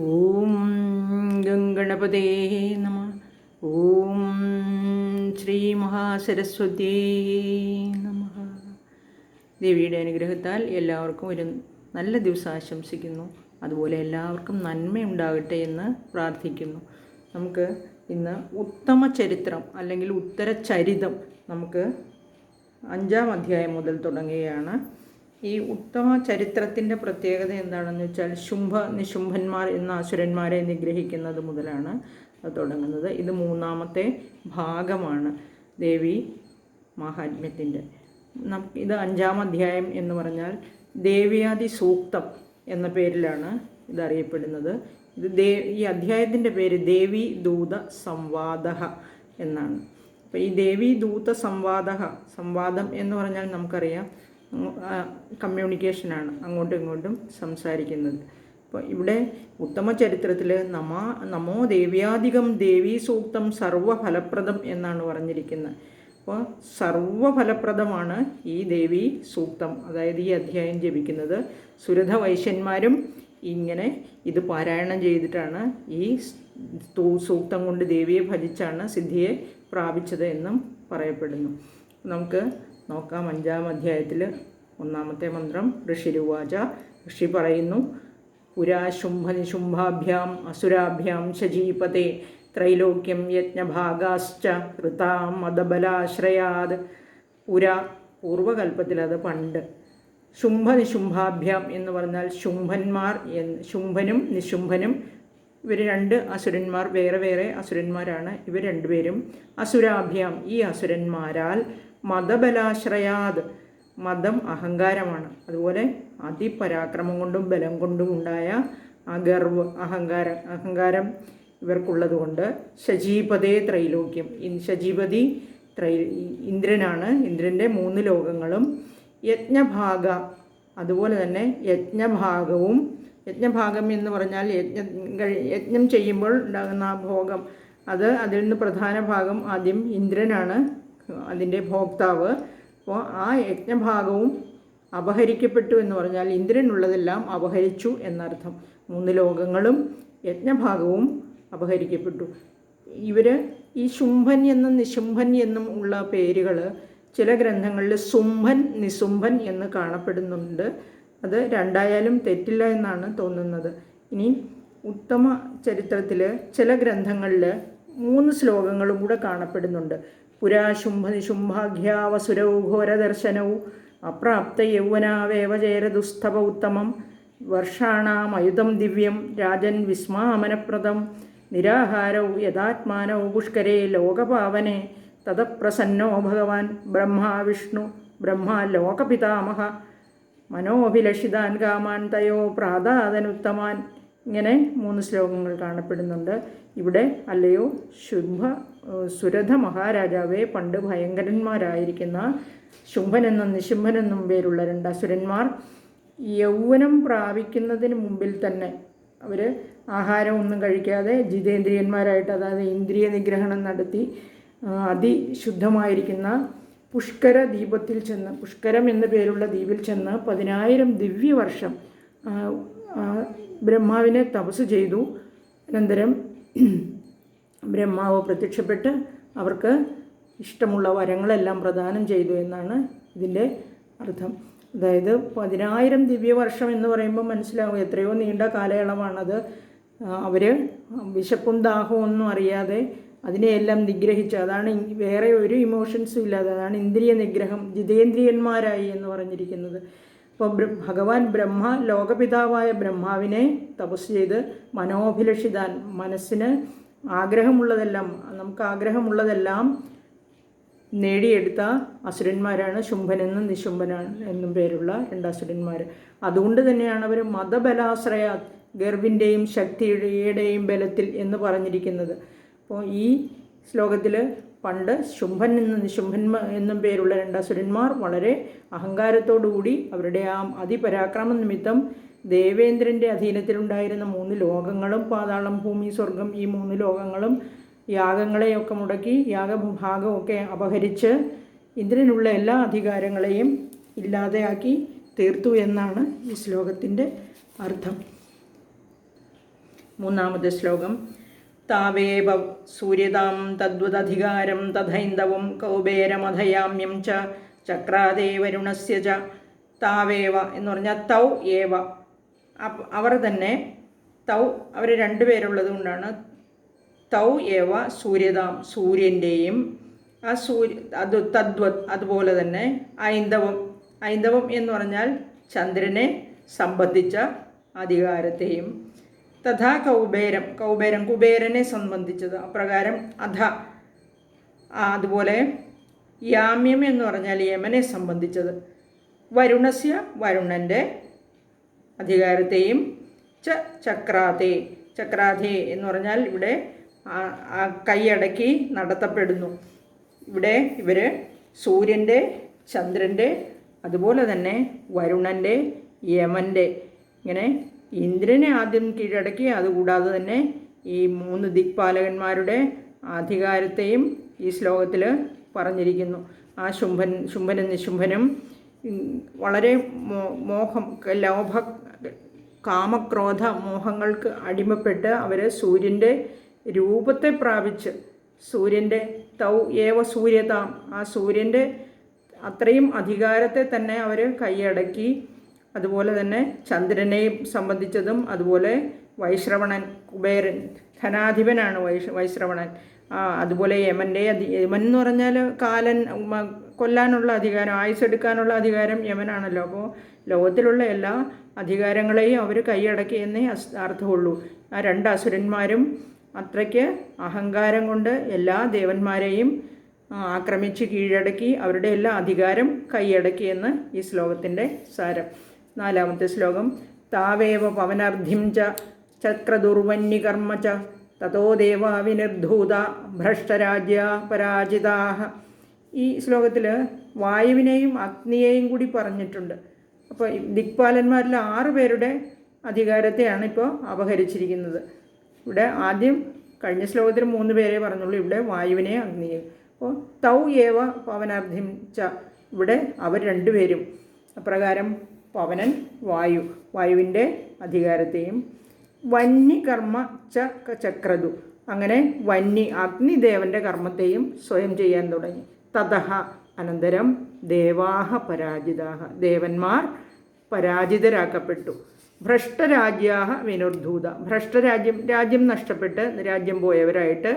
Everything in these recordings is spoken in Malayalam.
ഓം ഗംഗണപതേ നമ. ഓം ശ്രീ മഹാസരസ്വത്യേ നമ. ദേവിയുടെ അനുഗ്രഹത്താൽ എല്ലാവർക്കും ഒരു നല്ല ദിവസം ആശംസിക്കുന്നു. അതുപോലെ എല്ലാവർക്കും നന്മയുണ്ടാകട്ടെ എന്ന് പ്രാർത്ഥിക്കുന്നു. നമുക്ക് ഇന്ന് ഉത്തമ ചരിത്രം അല്ലെങ്കിൽ ഉത്തരചരിതം നമുക്ക് 5-ാം അധ്യായം മുതൽ തുടങ്ങുകയാണ്. ഈ ഉത്തമ ചരിത്രത്തിൻ്റെ പ്രത്യേകത എന്താണെന്ന് വെച്ചാൽ നിശുംഭന്മാർ എന്ന അസുരന്മാരെ നിഗ്രഹിക്കുന്നത് മുതലാണ് അത് തുടങ്ങുന്നത്. ഇത് 3-ാമത്തെ ഭാഗമാണ് ദേവി മാഹാത്മ്യത്തിൻ്റെ. ഇത് 5-ാം അധ്യായം എന്ന് പറഞ്ഞാൽ ദേവ്യാദി സൂക്തം എന്ന പേരിലാണ് ഇതറിയപ്പെടുന്നത്. ഈ അധ്യായത്തിൻ്റെ പേര് ദേവി ദൂത സംവാദ എന്നാണ്. അപ്പോൾ ഈ ദേവി ദൂത സംവാദം എന്ന് പറഞ്ഞാൽ നമുക്കറിയാം കമ്മ്യൂണിക്കേഷനാണ്, അങ്ങോട്ടും ഇങ്ങോട്ടും സംസാരിക്കുന്നത്. അപ്പോൾ ഇവിടെ ഉത്തമ ചരിത്രത്തിൽ നമോ ദേവ്യാധികം ദേവീ സൂക്തം സർവഫലപ്രദം എന്നാണ് പറഞ്ഞിരിക്കുന്നത്. അപ്പോൾ സർവഫലപ്രദമാണ് ഈ ദേവി സൂക്തം, അതായത് ഈ അധ്യായം ജപിക്കുന്നത്. സുരഥ വൈശ്യന്മാരും ഇങ്ങനെ ഇത് പാരായണം ചെയ്തിട്ടാണ് ഈ സൂക്തം കൊണ്ട് ദേവിയെ ഭജിച്ചാണ് സിദ്ധിയെ പ്രാപിച്ചത് എന്നും പറയപ്പെടുന്നു. നമുക്ക് നോക്കാം. 5-ാം അധ്യായത്തിൽ 1-ാമത്തെ മന്ത്രം. ഋഷിരുവാച, ഋഷി പറയുന്നു, പുരാ ശുംഭനിശുംഭാഭ്യാം അസുരാഭ്യാം ശജീപതേ ത്രൈലോക്യം യജ്ഞഭാഗാശ്ച കൃതാം മദബലാശ്രയാത്. പൂർവകൽപ്പത്തിൽ, അത് പണ്ട്. ശുംഭനിശുംഭാഭ്യാം എന്ന് പറഞ്ഞാൽ ശുംഭനും നിശുംഭനും ഇവർ 2 അസുരന്മാർ, വേറെ വേറെ അസുരന്മാരാണ് ഇവർ രണ്ടുപേരും. അസുരാഭ്യാം, ഈ അസുരന്മാരാൽ, മദബലാശ്രയാത്, മദം അഹങ്കാരമാണ്, അതുപോലെ അതിപരാക്രമം കൊണ്ടും ബലം കൊണ്ടും ഉണ്ടായ അഹങ്കാരം ഇവർക്കുള്ളത് കൊണ്ട് ശജീപതേ ത്രൈലോക്യം, ശജീപതി ഇന്ദ്രനാണ്, ഇന്ദ്രൻ്റെ 3 ലോകങ്ങളും. യജ്ഞഭാഗ, അതുപോലെ തന്നെ യജ്ഞഭാഗവും. യജ്ഞഭാഗം എന്ന് പറഞ്ഞാൽ യജ്ഞം ചെയ്യുമ്പോൾ ഉണ്ടാകുന്ന ആ ഭോഗം, അതിൽ നിന്ന് പ്രധാന ഭാഗം ആദ്യം ഇന്ദ്രനാണ് അതിൻ്റെ ഭോക്താവ്. അപ്പോൾ ആ യജ്ഞഭാഗവും അപഹരിക്കപ്പെട്ടു എന്ന് പറഞ്ഞാൽ ഇന്ദ്രനുള്ളതെല്ലാം അപഹരിച്ചു എന്നർത്ഥം. 3 ലോകങ്ങളും യജ്ഞഭാഗവും അപഹരിക്കപ്പെട്ടു. ഈ ശുംഭൻ എന്നും നിശുംഭൻ എന്നും ഉള്ള പേരുകൾ ചില ഗ്രന്ഥങ്ങളിൽ സുംഭൻ നിസുംഭൻ എന്ന് കാണപ്പെടുന്നുണ്ട്. അത് 2ആയാലും തെറ്റില്ല എന്നാണ് തോന്നുന്നത്. ഇനി ഉത്തമ ചരിത്രത്തിൽ ചില ഗ്രന്ഥങ്ങളിൽ 3 ശ്ലോകങ്ങളും കൂടെ കാണപ്പെടുന്നുണ്ട്. പുരാ ശുംഭനിശുംഭാഘ്യാവസുരൗ ഘോരദർശനൗ അപ്രാപ്ത യൗവനാവേവചേരദുസ്തവ ഉത്തമം വർഷാണാമയുധം ദിവ്യം രാജൻ വിസ്മാമനപ്രദം നിരാഹാരൗ യഥാത്മാനൗ പുഷ്കരേ ലോകപാവനെ തതപ്രസന്നോ ഭഗവാൻ ബ്രഹ്മാ ലോകപിതാമഹ മനോഭിലഷിതാൻ കാമാൻ തയോ പ്രാതാതനുത്തമാൻ. ഇങ്ങനെ 3 ശ്ലോകങ്ങൾ കാണപ്പെടുന്നുണ്ട്. ഇവിടെ അല്ലയോ സുരഥ മഹാരാജാവേ, പണ്ട് ഭയങ്കരന്മാരായിരിക്കുന്ന ശുംഭനെന്നും നിശുംഭനെന്നും പേരുള്ള 2 അസുരന്മാർ യൗവനം പ്രാപിക്കുന്നതിന് മുമ്പിൽ തന്നെ അവർ ആഹാരമൊന്നും കഴിക്കാതെ ജിതേന്ദ്രിയന്മാരായിട്ട്, അതായത് ഇന്ദ്രിയ നിഗ്രഹണം നടത്തി അതിശുദ്ധമായിരിക്കുന്ന പുഷ്കര ദ്വീപത്തിൽ ചെന്ന്, പുഷ്കരം എന്ന പേരുള്ള ദ്വീപിൽ ചെന്ന് 10,000 ദിവ്യവർഷം ബ്രഹ്മാവിനെ തപസ് ചെയ്തു. അനന്തരം ബ്രഹ്മാവ് പ്രത്യക്ഷപ്പെട്ട് അവർക്ക് ഇഷ്ടമുള്ള വരങ്ങളെല്ലാം പ്രദാനം ചെയ്തു എന്നാണ് ഇതിൻ്റെ അർത്ഥം. അതായത് 10,000 ദിവ്യവർഷം എന്ന് പറയുമ്പോൾ മനസ്സിലാവും എത്രയോ നീണ്ട കാലയളവാണത്. അവർ വിശപ്പും ദാഹവും ഒന്നും അറിയാതെ അതിനെയെല്ലാം നിഗ്രഹിച്ച്, അതാണ് വേറെ ഒരു ഇമോഷൻസും ഇല്ലാതെ, അതാണ് ഇന്ദ്രിയ നിഗ്രഹം, ജിതേന്ദ്രിയന്മാരായി എന്ന് പറഞ്ഞിരിക്കുന്നത്. അപ്പോൾ ഭഗവാൻ ലോകപിതാവായ ബ്രഹ്മാവിനെ തപസ് ചെയ്ത് മനോഭിലഷിതാൻ, മനസ്സിന് ആഗ്രഹമുള്ളതെല്ലാം, നമുക്ക് ആഗ്രഹമുള്ളതെല്ലാം നേടിയെടുത്ത അസുരന്മാരാണ് ശുംഭനെന്നും നിശുംഭനാണ് എന്നും പേരുള്ള 2 അസുരന്മാർ. അതുകൊണ്ട് തന്നെയാണ് അവർ മദബലാശ്രയ, ഗർവിൻ്റെയും ശക്തിയുടെയും ബലത്തിൽ എന്ന് പറഞ്ഞിരിക്കുന്നത്. അപ്പോൾ ഈ ശ്ലോകത്തിൽ പണ്ട് ശുംഭൻ എന്നും നിശുംഭൻ എന്നും പേരുള്ള 2 അസുരന്മാർ വളരെ അഹങ്കാരത്തോടുകൂടി അവരുടെ ആ അതിപരാക്രമ നിമിത്തം ദേവേന്ദ്രൻ്റെ അധീനത്തിലുണ്ടായിരുന്ന 3 ലോകങ്ങളും, പാതാളം, ഭൂമി, സ്വർഗം, ഈ 3 ലോകങ്ങളും യാഗങ്ങളെയൊക്കെ മുടക്കി യാഗഭാഗമൊക്കെ അപഹരിച്ച് ഇന്ദ്രനുള്ള എല്ലാ അധികാരങ്ങളെയും ഇല്ലാതെയാക്കി തീർത്തു എന്നാണ് ഈ ശ്ലോകത്തിൻ്റെ അർത്ഥം. മൂന്നാമത്തെ ശ്ലോകം. താവേവ സൂര്യതാം തദ്വദധികാരം തഥൈന്ദവം കൗബേരമധയാമ്യം ച ചക്രാദേ വരുണസ്യ ച. താവേവ എന്ന് പറഞ്ഞാൽ തൗ ഏവ, അവർ തന്നെ. തൗ അവർ രണ്ടുപേരുള്ളത് കൊണ്ടാണ് തൗ ഏവ സൂര്യതാം സൂര്യൻ്റെയും തദ്വത് അതുപോലെ തന്നെ ഐന്ദവം. ഐന്ദവം എന്ന് പറഞ്ഞാൽ ചന്ദ്രനെ സംബന്ധിച്ച അധികാരത്തെയും. തഥാ കൗബേരം കുബേരനെ സംബന്ധിച്ചത് അപ്രകാരം. അധ അതുപോലെ യാമ്യം എന്ന് പറഞ്ഞാൽ യമനെ സംബന്ധിച്ചത്. വരുണസ്യ വരുണൻ്റെ അധികാരത്തെയും. ചക്രാതേ എന്ന് പറഞ്ഞാൽ ഇവിടെ കൈയടക്കി നടത്തപ്പെടുന്നു. ഇവിടെ ഇവർ സൂര്യൻ്റെ, ചന്ദ്രൻ്റെ, അതുപോലെ തന്നെ വരുണൻ്റെ, യമൻ്റെ, ഇങ്ങനെ ഇന്ദ്രനെ ആദ്യം കീഴടക്കി. അതുകൂടാതെ തന്നെ ഈ 3 ദിക്പാലകന്മാരുടെ അധികാരത്തെയും ഈ ശ്ലോകത്തിൽ പറഞ്ഞിരിക്കുന്നു. ആ ശുംഭനും നിശുംഭനും വളരെ ലോഭ കാമക്രോധ മോഹങ്ങൾക്ക് അടിമപ്പെട്ട് അവർ സൂര്യൻ്റെ രൂപത്തെ പ്രാപിച്ച് സൂര്യൻ്റെ തൗ ഏവ സൂര്യതാം ആ സൂര്യൻ്റെ അത്രയും അധികാരത്തെ തന്നെ അവർ കൈയടക്കി. അതുപോലെ തന്നെ ചന്ദ്രനെയും സംബന്ധിച്ചതും. അതുപോലെ വൈശ്രവണൻ കുബേരൻ ധനാധിപനാണ് വൈശ്രവണൻ. അതുപോലെ യമൻ എന്ന് പറഞ്ഞാൽ കാലൻ കൊല്ലാനുള്ള അധികാരം, ആയുസ്സെടുക്കാനുള്ള അധികാരം യമനാണല്ലോ. അപ്പോൾ ലോകത്തിലുള്ള എല്ലാ അധികാരങ്ങളെയും അവർ കൈയടക്കി എന്നേ അർത്ഥമുള്ളൂ. ആ 2 അസുരന്മാരും അത്രയ്ക്ക് അഹങ്കാരം കൊണ്ട് എല്ലാ ദേവന്മാരെയും ആക്രമിച്ച് കീഴടക്കി അവരുടെ എല്ലാ അധികാരം കൈയടക്കി എന്ന് ഈ ശ്ലോകത്തിൻ്റെ സാരം. 4-ാമത്തെ ശ്ലോകം. താവേവ പവനർദ്ധിം ച ചക്രദുർവന്യകർമ്മ ച തതോ ദേവ വിനിർധൂത ഭ്രഷ്ടരാജ്യ പരാജിതാഹ. ഈ ശ്ലോകത്തിൽ വായുവിനെയും അഗ്നിയെയും കൂടി പറഞ്ഞിട്ടുണ്ട്. അപ്പോൾ ദിക്പാലന്മാരിൽ 6 പേരുടെ അധികാരത്തെയാണ് ഇപ്പോൾ അപഹരിച്ചിരിക്കുന്നത്. ഇവിടെ ആദ്യം കഴിഞ്ഞ ശ്ലോകത്തിൽ 3 പേരെ പറഞ്ഞുള്ളൂ, ഇവിടെ വായുവിനെയും അഗ്നിയെയും. അപ്പോൾ തൗ ഏവ പവനാർദ്ധിം ച, ഇവിടെ അവർ 2 പേരും. അപ്രകാരം പവനൻ വായുവിൻ്റെ അധികാരത്തെയും. വന്യകർമ്മ ചക്രതു, അങ്ങനെ അഗ്നിദേവൻ്റെ കർമ്മത്തെയും സ്വയം ചെയ്യാൻ തുടങ്ങി. തതഹ അനന്തരം ദേവാഹ പരാജിതാഹ, ദേവന്മാർ പരാജിതരാക്കപ്പെട്ടു. ഭ്രഷ്ടരാജ്യാഹ വിനിർധൂത, രാജ്യം നഷ്ടപ്പെട്ട് രാജ്യം പോയവരായിട്ട്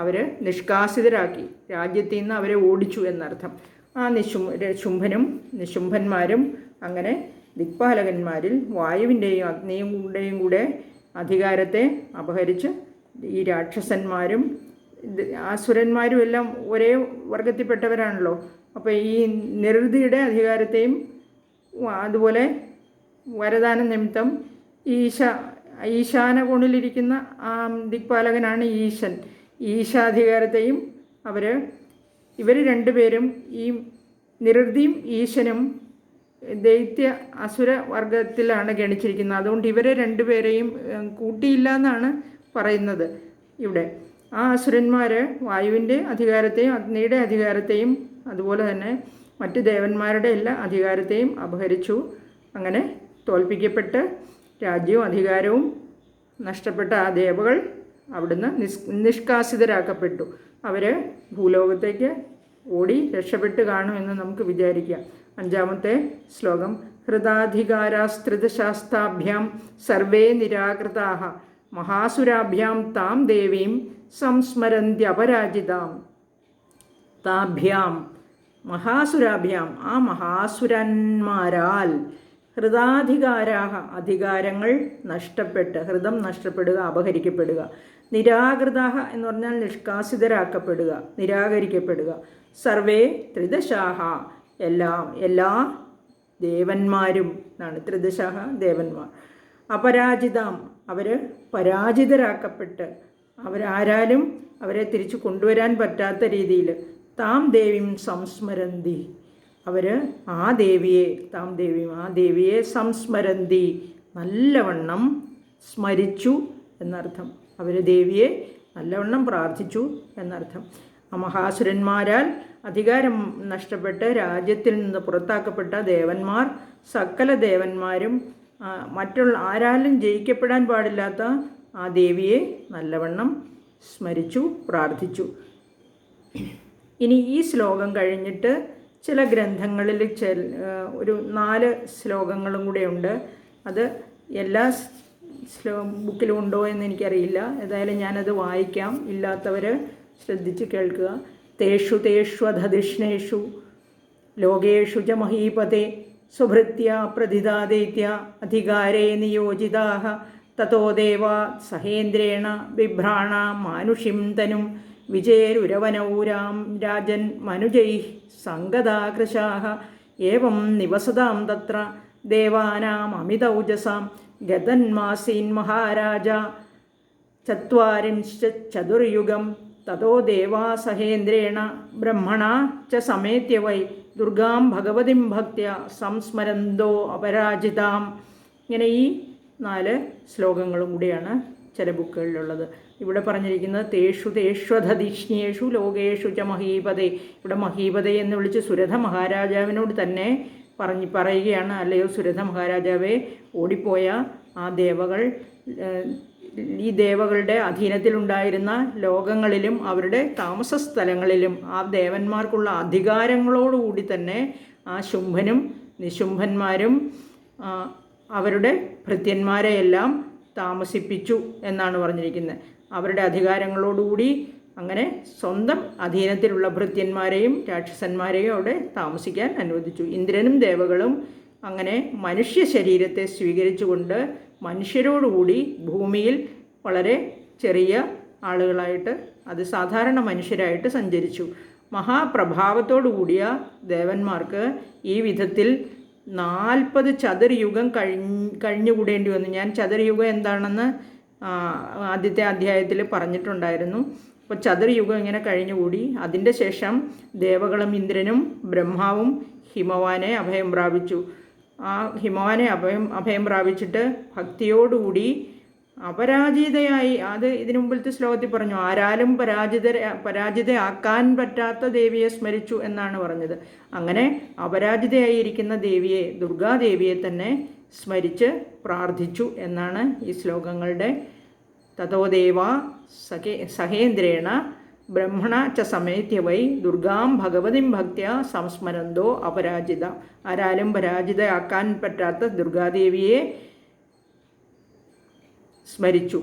അവർ നിഷ്കാസിതരാക്കി, രാജ്യത്തിൽ നിന്ന് അവരെ ഓടിച്ചു എന്നർത്ഥം. ആ ശുംഭനും നിശുംഭന്മാരും അങ്ങനെ ദിക്പാലകന്മാരിൽ വായുവിൻ്റെയും അഗ്നിയുടെയും കൂടെ അധികാരത്തെ അപഹരിച്ച് ഈ രാക്ഷസന്മാരും അസുരന്മാരും എല്ലാം ഒരേ വർഗത്തിൽപ്പെട്ടവരാണല്ലോ. അപ്പോൾ ഈ നിരുതിയുടെ അധികാരത്തെയും അതുപോലെ വരദാന നിമിത്തം ഈശാന കോണിലിരിക്കുന്ന ആ ദിക്പാലകനാണ് ഈശൻ. ഈശാധികാരത്തെയും ഇവർ 2 പേരും ഈ നിരുതിയും ഈശനും ദൈത്യ അസുര വർഗത്തിലാണ് ഗണിച്ചിരിക്കുന്നത്. അതുകൊണ്ട് ഇവരെ 2 പേരെയും കൂട്ടിയില്ല എന്നാണ് പറയുന്നത് ഇവിടെ. ആ അസുരന്മാർ വായുവിൻ്റെ അധികാരത്തെയും അഗ്നിയുടെ അധികാരത്തെയും അതുപോലെ തന്നെ മറ്റ് ദേവന്മാരുടെ എല്ലാ അധികാരത്തെയും അപഹരിച്ചു. അങ്ങനെ തോൽപ്പിക്കപ്പെട്ട് രാജ്യവും അധികാരവും നഷ്ടപ്പെട്ട ആ ദേവകൾ അവിടുന്ന് നിഷ്കാസിതരാക്കപ്പെട്ടു. അവർ ഭൂലോകത്തേക്ക് ഓടി രക്ഷപ്പെട്ട് കാണുമെന്ന് നമുക്ക് വിചാരിക്കാം. 5-ാമത്തെ ശ്ലോകം. ഹൃദാധികാരാസ്ത്രിതശാസ്താഭ്യാം സർവേ നിരാകൃതാഹ മഹാസുരാഭ്യാം താം ദേവീം സംസ്മരന്ത്യപരാജിതാം. താഭ്യാം മഹാസുരാഭ്യാം, ആ മഹാസുരന്മാരാൽ ഹൃദാധികാരാഹ അധികാരങ്ങൾ നഷ്ടപ്പെട്ട്, ഹൃദം നഷ്ടപ്പെടുക, അപഹരിക്കപ്പെടുക. നിരാകൃതാഹ എന്ന് പറഞ്ഞാൽ നിഷ്കാസിതരാക്കപ്പെടുക, നിരാകരിക്കപ്പെടുക. സർവേ ത്രിദശാഹ എല്ലാ ദേവന്മാരും എന്നാണ്. ത്രിദശാഹ ദേവന്മാർ. അപരാജിതാം അവർ പരാജിതരാക്കപ്പെട്ട്, അവരാരാലും അവരെ തിരിച്ചു കൊണ്ടുവരാൻ പറ്റാത്ത രീതിയിൽ. താം ദേവീം സംസ്മരന്തി, അവർ ആ ദേവിയെ സംസ്മരന്തി നല്ലവണ്ണം സ്മരിച്ചു എന്നർത്ഥം. അവർ ദേവിയെ നല്ലവണ്ണം പ്രാർത്ഥിച്ചു എന്നർത്ഥം. ആ മഹാസുരന്മാരാൽ അധികാരം നഷ്ടപ്പെട്ട് രാജ്യത്തിൽ നിന്ന് പുറത്താക്കപ്പെട്ട ദേവന്മാർ, സകല ദേവന്മാരും, മറ്റുള്ള ആരാലും ജയിക്കപ്പെടാൻ പാടില്ലാത്ത ആ ദേവിയെ നല്ലവണ്ണം സ്മരിച്ചു, പ്രാർത്ഥിച്ചു. ഇനി ഈ ശ്ലോകം കഴിഞ്ഞിട്ട് ചില ഗ്രന്ഥങ്ങളിൽ ഒരു 4 ശ്ലോകങ്ങളും കൂടെയുണ്ട്. അത് എല്ലാ ബുക്കിലും ഉണ്ടോ എന്ന് എനിക്കറിയില്ല. ഏതായാലും ഞാനത് വായിക്കാം, ഇല്ലാത്തവർ ശ്രദ്ധിച്ച് കേൾക്കുക. തേഷു തേഷ്വധധിഷ്ണേഷു ലോകേഷു ച മഹീപതേ സ്വഭൃത്യ പ്രതിദാദൈത്യ അധികാരേ നിയോജിതാഃ തതോ ദേവാ സഹേന്ദ്രേണ ബിഭ്രാണ മാനുഷിം തനും വിജേരുരവനൗരാം രാജൻ മനുജൈഃ സംഗതാകൃശാഃ ഏവം നിവസതാം തത്ര ദേവാനാം അമിതൗജസാം ഗതന്മാസീൻ മഹാരാജ ചത്വാരിംശതുർയുഗം തതോ ദേവാ സഹേന്ദ്രേണ ബ്രഹ്മണാ ച സമേത്യ വൈ ദുർഗാം ഭഗവതിം ഭക്ത്യ സംസ്മരന്തോ അപരാജിതാം. ഇങ്ങനെ ഈ 4 ശ്ലോകങ്ങളും കൂടിയാണ് ചില ബുക്കുകളിലുള്ളത്. ഇവിടെ പറഞ്ഞിരിക്കുന്നത് തേഷ്വധധിഷ്ണേഷു ലോകേഷു ച മഹീപതേ. ഇവിടെ മഹീപതേ എന്ന് വിളിച്ച് സുരഥ മഹാരാജാവിനോട് തന്നെ പറയുകയാണ്. അല്ലയോ സുരഥ മഹാരാജാവേ, ഓടിപ്പോയ ആ ദേവകൾ, ഈ ദേവകളുടെ അധീനത്തിലുണ്ടായിരുന്ന ലോകങ്ങളിലും അവരുടെ താമസ സ്ഥലങ്ങളിലും ആ ദേവന്മാർക്കുള്ള അധികാരങ്ങളോടുകൂടി തന്നെ ആ ശുംഭനും നിശുംഭന്മാരും അവരുടെ ഭൃത്യന്മാരെയെല്ലാം താമസിപ്പിച്ചു എന്നാണ് പറഞ്ഞിരിക്കുന്നത്. അവരുടെ അധികാരങ്ങളോടുകൂടി അങ്ങനെ സ്വന്തം അധീനത്തിലുള്ള ഭൃത്യന്മാരെയും രാക്ഷസന്മാരെയും അവിടെ താമസിക്കാൻ അനുവദിച്ചു. ഇന്ദ്രനും ദേവകളും അങ്ങനെ മനുഷ്യ ശരീരത്തെ സ്വീകരിച്ചുകൊണ്ട് മനുഷ്യരോടുകൂടി ഭൂമിയിൽ വളരെ ചെറിയ ആളുകളായിട്ട്, അത് സാധാരണ മനുഷ്യരായിട്ട് സഞ്ചരിച്ചു. മഹാപ്രഭാവത്തോടു കൂടിയ ദേവന്മാർക്ക് ഈ വിധത്തിൽ 40 ചതുർയുഗം കഴിഞ്ഞുകൂടേണ്ടി വന്നു. ഞാൻ ചതുർയുഗം എന്താണെന്ന് ആദ്യത്തെ അധ്യായത്തിൽ പറഞ്ഞിട്ടുണ്ടായിരുന്നു. അപ്പോൾ ചതുർയുഗം ഇങ്ങനെ കഴിഞ്ഞുകൂടി. അതിൻ്റെ ശേഷം ദേവകളും ഇന്ദ്രനും ബ്രഹ്മാവും ഹിമവാനെ അഭയം പ്രാപിച്ചു. ആ ഹിമവാനെ അഭയം പ്രാപിച്ചിട്ട് ഭക്തിയോടുകൂടി അപരാജിതയായി, അത് ഇതിനു മുമ്പിലത്തെ ശ്ലോകത്തിൽ പറഞ്ഞു, ആരാലും പരാജിതയാക്കാൻ പറ്റാത്ത ദേവിയെ സ്മരിച്ചു എന്നാണ് പറഞ്ഞത്. അങ്ങനെ അപരാജിതയായിരിക്കുന്ന ദേവിയെ, ദുർഗാദേവിയെ തന്നെ സ്മരിച്ച് പ്രാർത്ഥിച്ചു എന്നാണ് ഈ ശ്ലോകങ്ങളുടെ. തതോ ദേവാ സഹേന്ദ്രേണ ബ്രഹ്മണ ച സമേത്യ വൈ ദുർഗാം ഭഗവതിം ഭക്ത്യ സംസ്മരന്തോ അപരാജിത. ആരാലും പരാജിതയാക്കാൻ പറ്റാത്ത ദുർഗാദേവിയെ സ്മരിച്ചു.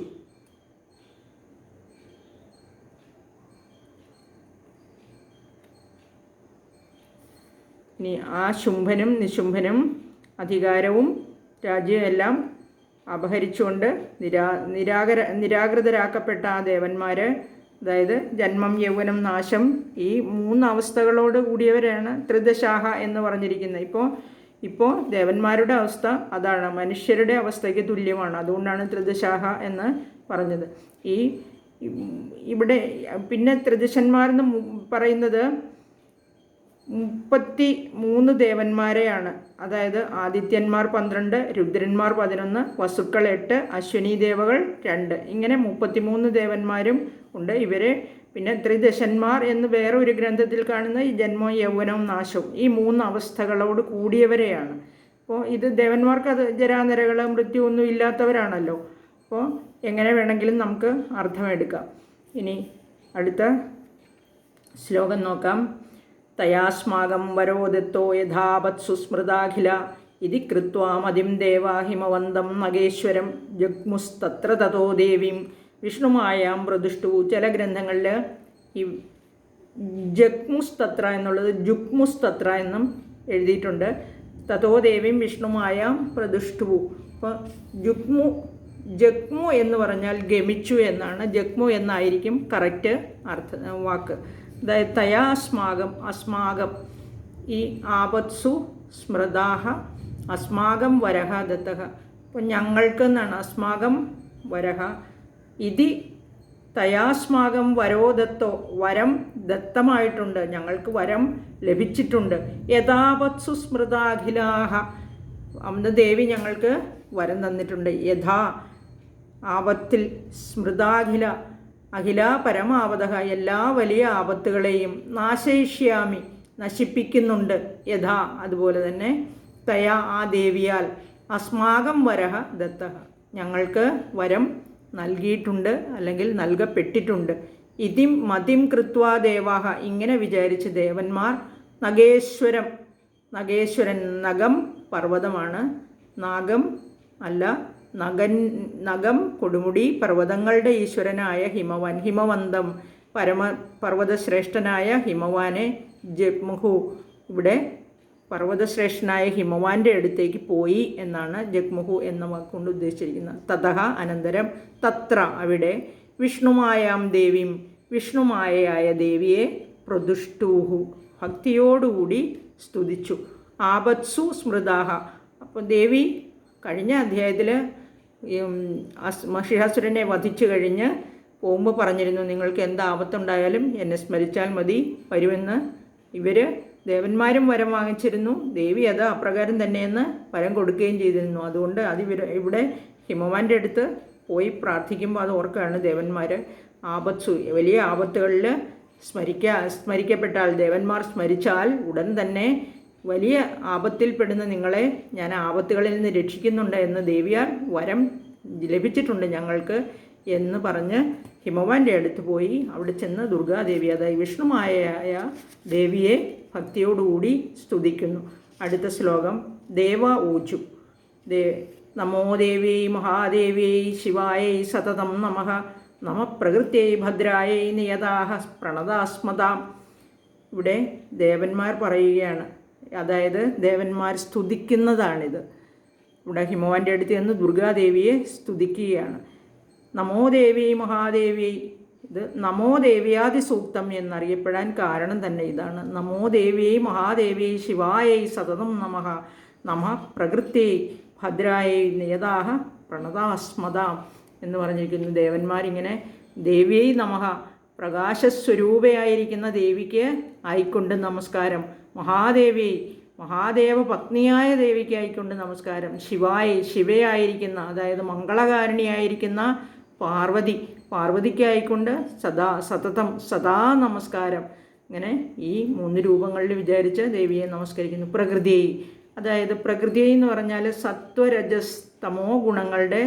ഇനി ആ ശുംഭനും നിശുംഭനും അധികാരവും രാജ്യവും എല്ലാം അപഹരിച്ചുകൊണ്ട് നിരാകൃതരാക്കപ്പെട്ട ആ ദേവന്മാർ, അതായത് ജന്മം, യൗവനം, നാശം, ഈ 3 അവസ്ഥകളോട് കൂടിയവരാണ് ത്രിദശാഹ എന്ന് പറഞ്ഞിരിക്കുന്നത്. ഇപ്പോൾ ദേവന്മാരുടെ അവസ്ഥ അതാണ്, മനുഷ്യരുടെ അവസ്ഥയ്ക്ക് തുല്യമാണ്. അതുകൊണ്ടാണ് ത്രിദശാഹ എന്ന് പറഞ്ഞത്. ഇവിടെ പിന്നെ ത്രിദശന്മാരെന്ന് പറയുന്നത് 33 ദേവന്മാരെയാണ്. അതായത് ആദിത്യന്മാർ 12, രുദ്രന്മാർ 11, വസുക്കൾ 8, അശ്വനി ദേവകൾ 2, ഇങ്ങനെ 33 ദേവന്മാരും ഉണ്ട്. ഇവരെ പിന്നെ ത്രിദശന്മാർ എന്ന് വേറെ ഒരു ഗ്രന്ഥത്തിൽ കാണുന്ന ഈ ജന്മവും യൗവനവും നാശവും, ഈ 3 അവസ്ഥകളോട് കൂടിയവരെയാണ്. അപ്പോൾ ഇത് ദേവന്മാർക്ക് അത് ജരാനരകൾ മൃത്യു ഒന്നും ഇല്ലാത്തവരാണല്ലോ. അപ്പോൾ എങ്ങനെ വേണമെങ്കിലും നമുക്ക് അർത്ഥമെടുക്കാം. ഇനി അടുത്ത ശ്ലോകം നോക്കാം. തയാസ്മാകം വരോദത്തോ യഥാവത്സു സ്മൃതാഖില ഇതി കൃത്വാ മതിം ദേവാ ഹിമവന്തം നഗേശ്വരം ജഗ്മുസ്തത്ര തതോ ദേവീം വിഷ്ണുമായാം പ്രദുഷ്ടു. ചില ഗ്രന്ഥങ്ങളിൽ ഈ ജഗ്മുസ്തത്ര എന്നുള്ളത് ജുഗ്മുസ്തത്ര എന്നും എഴുതിയിട്ടുണ്ട്. തതോ ദേവീം വിഷ്ണുമായാം പ്രദുഷ്ടു. അപ്പോൾ ജഗ്മു എന്ന് പറഞ്ഞാൽ ഗമിച്ചു എന്നാണ്. ജഗ്മു എന്നായിരിക്കും കറക്റ്റ് വാക്ക്. അതായത് തയാസ്മാകം, അസ്മാകം, ഈ ആപത്സു സ്മൃതാഹ അസ്മാകം വരഹ ദത്തഹ. അപ്പോൾ ഞങ്ങൾക്ക് എന്നാണ് അസ്മാകം വരഹ. ഇതി തയാസ്മാകം വരോദത്തോ, വരം ദത്തമായിട്ടുണ്ട്, ഞങ്ങൾക്ക് വരം ലഭിച്ചിട്ടുണ്ട്. യഥാപത്സു സ്മൃതാഖിലാഹ, അന്ന് ദേവി ഞങ്ങൾക്ക് വരം തന്നിട്ടുണ്ട്. യഥാ ആപത്തിൽ, സ്മൃതാഖില അഖില പരമാവതഃ, എല്ലാ വലിയ ആപത്തുകളെയും നാശയിഷ്യാമി നശിപ്പിക്കുന്നുണ്ട്. യഥാ അതുപോലെ തന്നെ തയാ ആ ദേവിയാൽ അസ്മാകം വരഹ ദത്തഃ ഞങ്ങൾക്ക് വരം നൽകിയിട്ടുണ്ട്, അല്ലെങ്കിൽ നൽകപ്പെട്ടിട്ടുണ്ട്. ഇതിം മതിം കൃത്വാ ദേവാഹ, ഇങ്ങനെ വിചാരിച്ച് ദേവന്മാർ നഗേശ്വരൻ നഗം പർവ്വതമാണ്, നാഗം അല്ല, നഗം കൊടുമുടി, പർവ്വതങ്ങളുടെ ഈശ്വരനായ ഹിമവന്തം പർവ്വതശ്രേഷ്ഠനായ ഹിമവാനെ ജഗ്മുഹു, ഇവിടെ പർവ്വതശ്രേഷ്ഠനായ ഹിമവാന്റെ അടുത്തേക്ക് പോയി എന്നാണ് ജഗ്മുഹു എന്ന വാക്കുകൊണ്ട് ഉദ്ദേശിച്ചിരിക്കുന്നത്. തതഹ അനന്തരം, തത്ര അവിടെ, വിഷ്ണുമായാം ദേവീം വിഷ്ണുമായയായ ദേവിയെ പ്രദുഷ്ടൂഹു ഭക്തിയോടുകൂടി സ്തുതിച്ചു. ആപത്സു സ്മൃതാഹ, അപ്പോൾ ദേവി കഴിഞ്ഞ അധ്യായത്തിൽ മഹിഷാസുരനെ വധിച്ചു കഴിഞ്ഞ് പോകുമ്പോൾ പറഞ്ഞിരുന്നു, നിങ്ങൾക്ക് എന്ത് ആപത്തുണ്ടായാലും എന്നെ സ്മരിച്ചാൽ മതി, വരുമെന്ന്. ഇവർ ദേവന്മാരും വരം വാങ്ങിച്ചിരുന്നു, ദേവി അത് അപ്രകാരം തന്നെയെന്ന് വരം കൊടുക്കുകയും ചെയ്തിരുന്നു. അതുകൊണ്ട് ഇവിടെ ഹിമവാന്റെ അടുത്ത് പോയി പ്രാർത്ഥിക്കുമ്പോൾ അത് ഓർക്കുകയാണ് ദേവന്മാർ. ആപത്സു, വലിയ ആപത്തുകളിൽ സ്മരിക്കപ്പെട്ടാൽ, ദേവന്മാർ സ്മരിച്ചാൽ ഉടൻ തന്നെ വലിയ ആപത്തിൽപ്പെടുന്ന നിങ്ങളെ ഞാൻ ആപത്തുകളിൽ നിന്ന് രക്ഷിക്കുന്നുണ്ട് എന്ന് ദേവിയാൽ വരം ലഭിച്ചിട്ടുണ്ട് ഞങ്ങൾക്ക് എന്ന് പറഞ്ഞ് ഹിമവാന്റെ അടുത്ത് പോയി അവിടെ ചെന്ന് ദുർഗാദേവി, അതായത് വിഷ്ണുമായ ദേവിയെ ഭക്തിയോടുകൂടി സ്തുതിക്കുന്നു. അടുത്ത ശ്ലോകം, ദേവ ഊച്ചു നമോ ദേവ്യൈ മഹാദേവ്യൈ ശിവായൈ സതതം നമഃ നമ പ്രകൃത്യൈ ഭദ്രായൈ നിയതാഹ പ്രണതാസ്മതാം. ഇവിടെ ദേവന്മാർ പറയുകയാണ്, അതായത് ദേവന്മാർ സ്തുതിക്കുന്നതാണിത്. ഇവിടെ ഹിമവാന്റെ അടുത്ത് നിന്ന് ദുർഗാദേവിയെ സ്തുതിക്കുകയാണ്. നമോ ദേവി മഹാദേവി, ഇത് നമോ ദേവ്യാദി സൂക്തം എന്നറിയപ്പെടാൻ കാരണം തന്നെ ഇതാണ്. നമോ ദേവി മഹാദേവി ശിവായൈ സതതം നമഃ നമ പ്രകൃത്യൈ ഭദ്രായൈ നിയതാഹ പ്രണതാസ്മതാം എന്ന് പറഞ്ഞിരിക്കുന്നു. ദേവന്മാരിങ്ങനെ ദേവിയൈ നമഃ, പ്രകാശസ്വരൂപയായിരിക്കുന്ന ദേവിക്ക് ആയിക്കൊണ്ട് നമസ്കാരം. മഹാദേവി, മഹാദേവ പത്നിയായ ദേവിക്ക് ആയിക്കൊണ്ട് നമസ്കാരം. ശിവായി, ശിവയായിരിക്കുന്ന, അതായത് മംഗളകാരിണിയായിരിക്കുന്ന പാർവതിക്കായിക്കൊണ്ട് സതതം നമസ്കാരം. ഇങ്ങനെ ഈ 3 രൂപങ്ങളിൽ വിചാരിച്ച് ദേവിയെ നമസ്കരിക്കുന്നു. പ്രകൃതി, അതായത് പ്രകൃതി എന്ന് പറഞ്ഞാൽ സത്വരജസ് തമോ ഗുണങ്ങളുടെ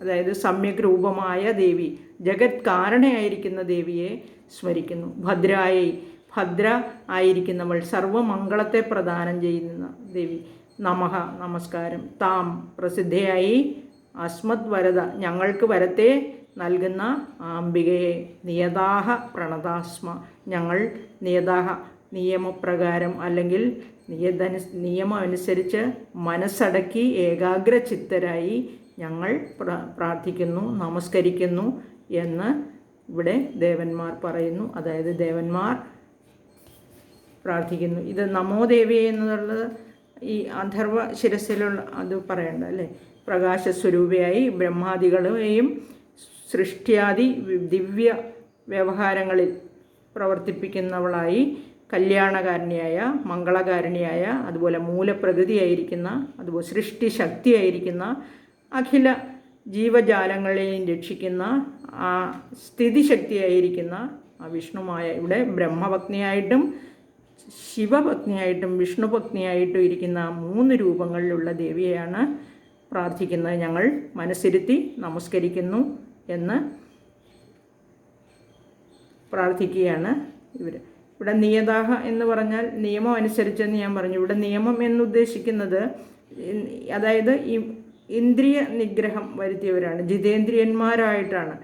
അതായത് സമ്യക് രൂപമായ ദേവി, ജഗത് കാരണയായിരിക്കുന്ന ദേവിയെ സ്മരിക്കുന്നു. ഭദ്രായി, ഭദ്ര ആയിരിക്കുന്നവൾ, സർവമംഗളത്തെ പ്രദാനം ചെയ്യുന്ന ദേവി. നമഃ, നമസ്കാരം. താം, പ്രസിദ്ധയായി. അസ്മത് വരദ, ഞങ്ങൾക്ക് വരത്തെ നൽകുന്ന ആംബികയെ. നിയതാഹ പ്രണതാസ്മ, ഞങ്ങൾ നിയതാഹ, നിയമപ്രകാരം അല്ലെങ്കിൽ നിയമം അനുസരിച്ച് മനസ്സടക്കി ഏകാഗ്രചിത്തരായി ഞങ്ങൾ പ്രാർത്ഥിക്കുന്നു, നമസ്കരിക്കുന്നു എന്ന് ഇവിടെ ദേവന്മാർ പറയുന്നു. അതായത് ദേവന്മാർ പ്രാർത്ഥിക്കുന്നു. ഇത് നമോ ദേവി എന്നുള്ളത് ഈ അഥർവ ശിരസിലുള്ള അത് പറയണ്ട അല്ലേ. പ്രകാശസ്വരൂപയായി ബ്രഹ്മാദികളെയും സൃഷ്ടിയാദി ദിവ്യ വ്യവഹാരങ്ങളിൽ പ്രവർത്തിപ്പിക്കുന്നവളായി, കല്യാണകാരിണിയായ, മംഗളകാരിണിയായ, അതുപോലെ മൂലപ്രകൃതിയായിരിക്കുന്ന, അതുപോലെ സൃഷ്ടിശക്തിയായിരിക്കുന്ന, അഖില ജീവജാലങ്ങളെയും രക്ഷിക്കുന്ന ആ സ്ഥിതിശക്തിയായിരിക്കുന്ന ആ വിഷ്ണുമായ, ഇവിടെ ബ്രഹ്മപത്നിയായിട്ടും ശിവപത്നിയായിട്ടും വിഷ്ണുപത്നിയായിട്ടും ഇരിക്കുന്ന 3 രൂപങ്ങളിലുള്ള ദേവിയെയാണ് പ്രാർത്ഥിക്കുന്നത്. ഞങ്ങൾ മനസ്സിരുത്തി നമസ്കരിക്കുന്നു എന്ന് പ്രാർത്ഥിക്കുകയാണ് ഇവർ. ഇവിടെ നിയതാഹ എന്ന് പറഞ്ഞാൽ നിയമം അനുസരിച്ചെന്ന് ഞാൻ പറഞ്ഞു. ഇവിടെ നിയമം എന്നുദ്ദേശിക്കുന്നത് അതായത് ഇന്ദ്രിയ നിഗ്രഹം വരുത്തിയവരാണ്, ജിതേന്ദ്രിയന്മാരായിട്ടാണ്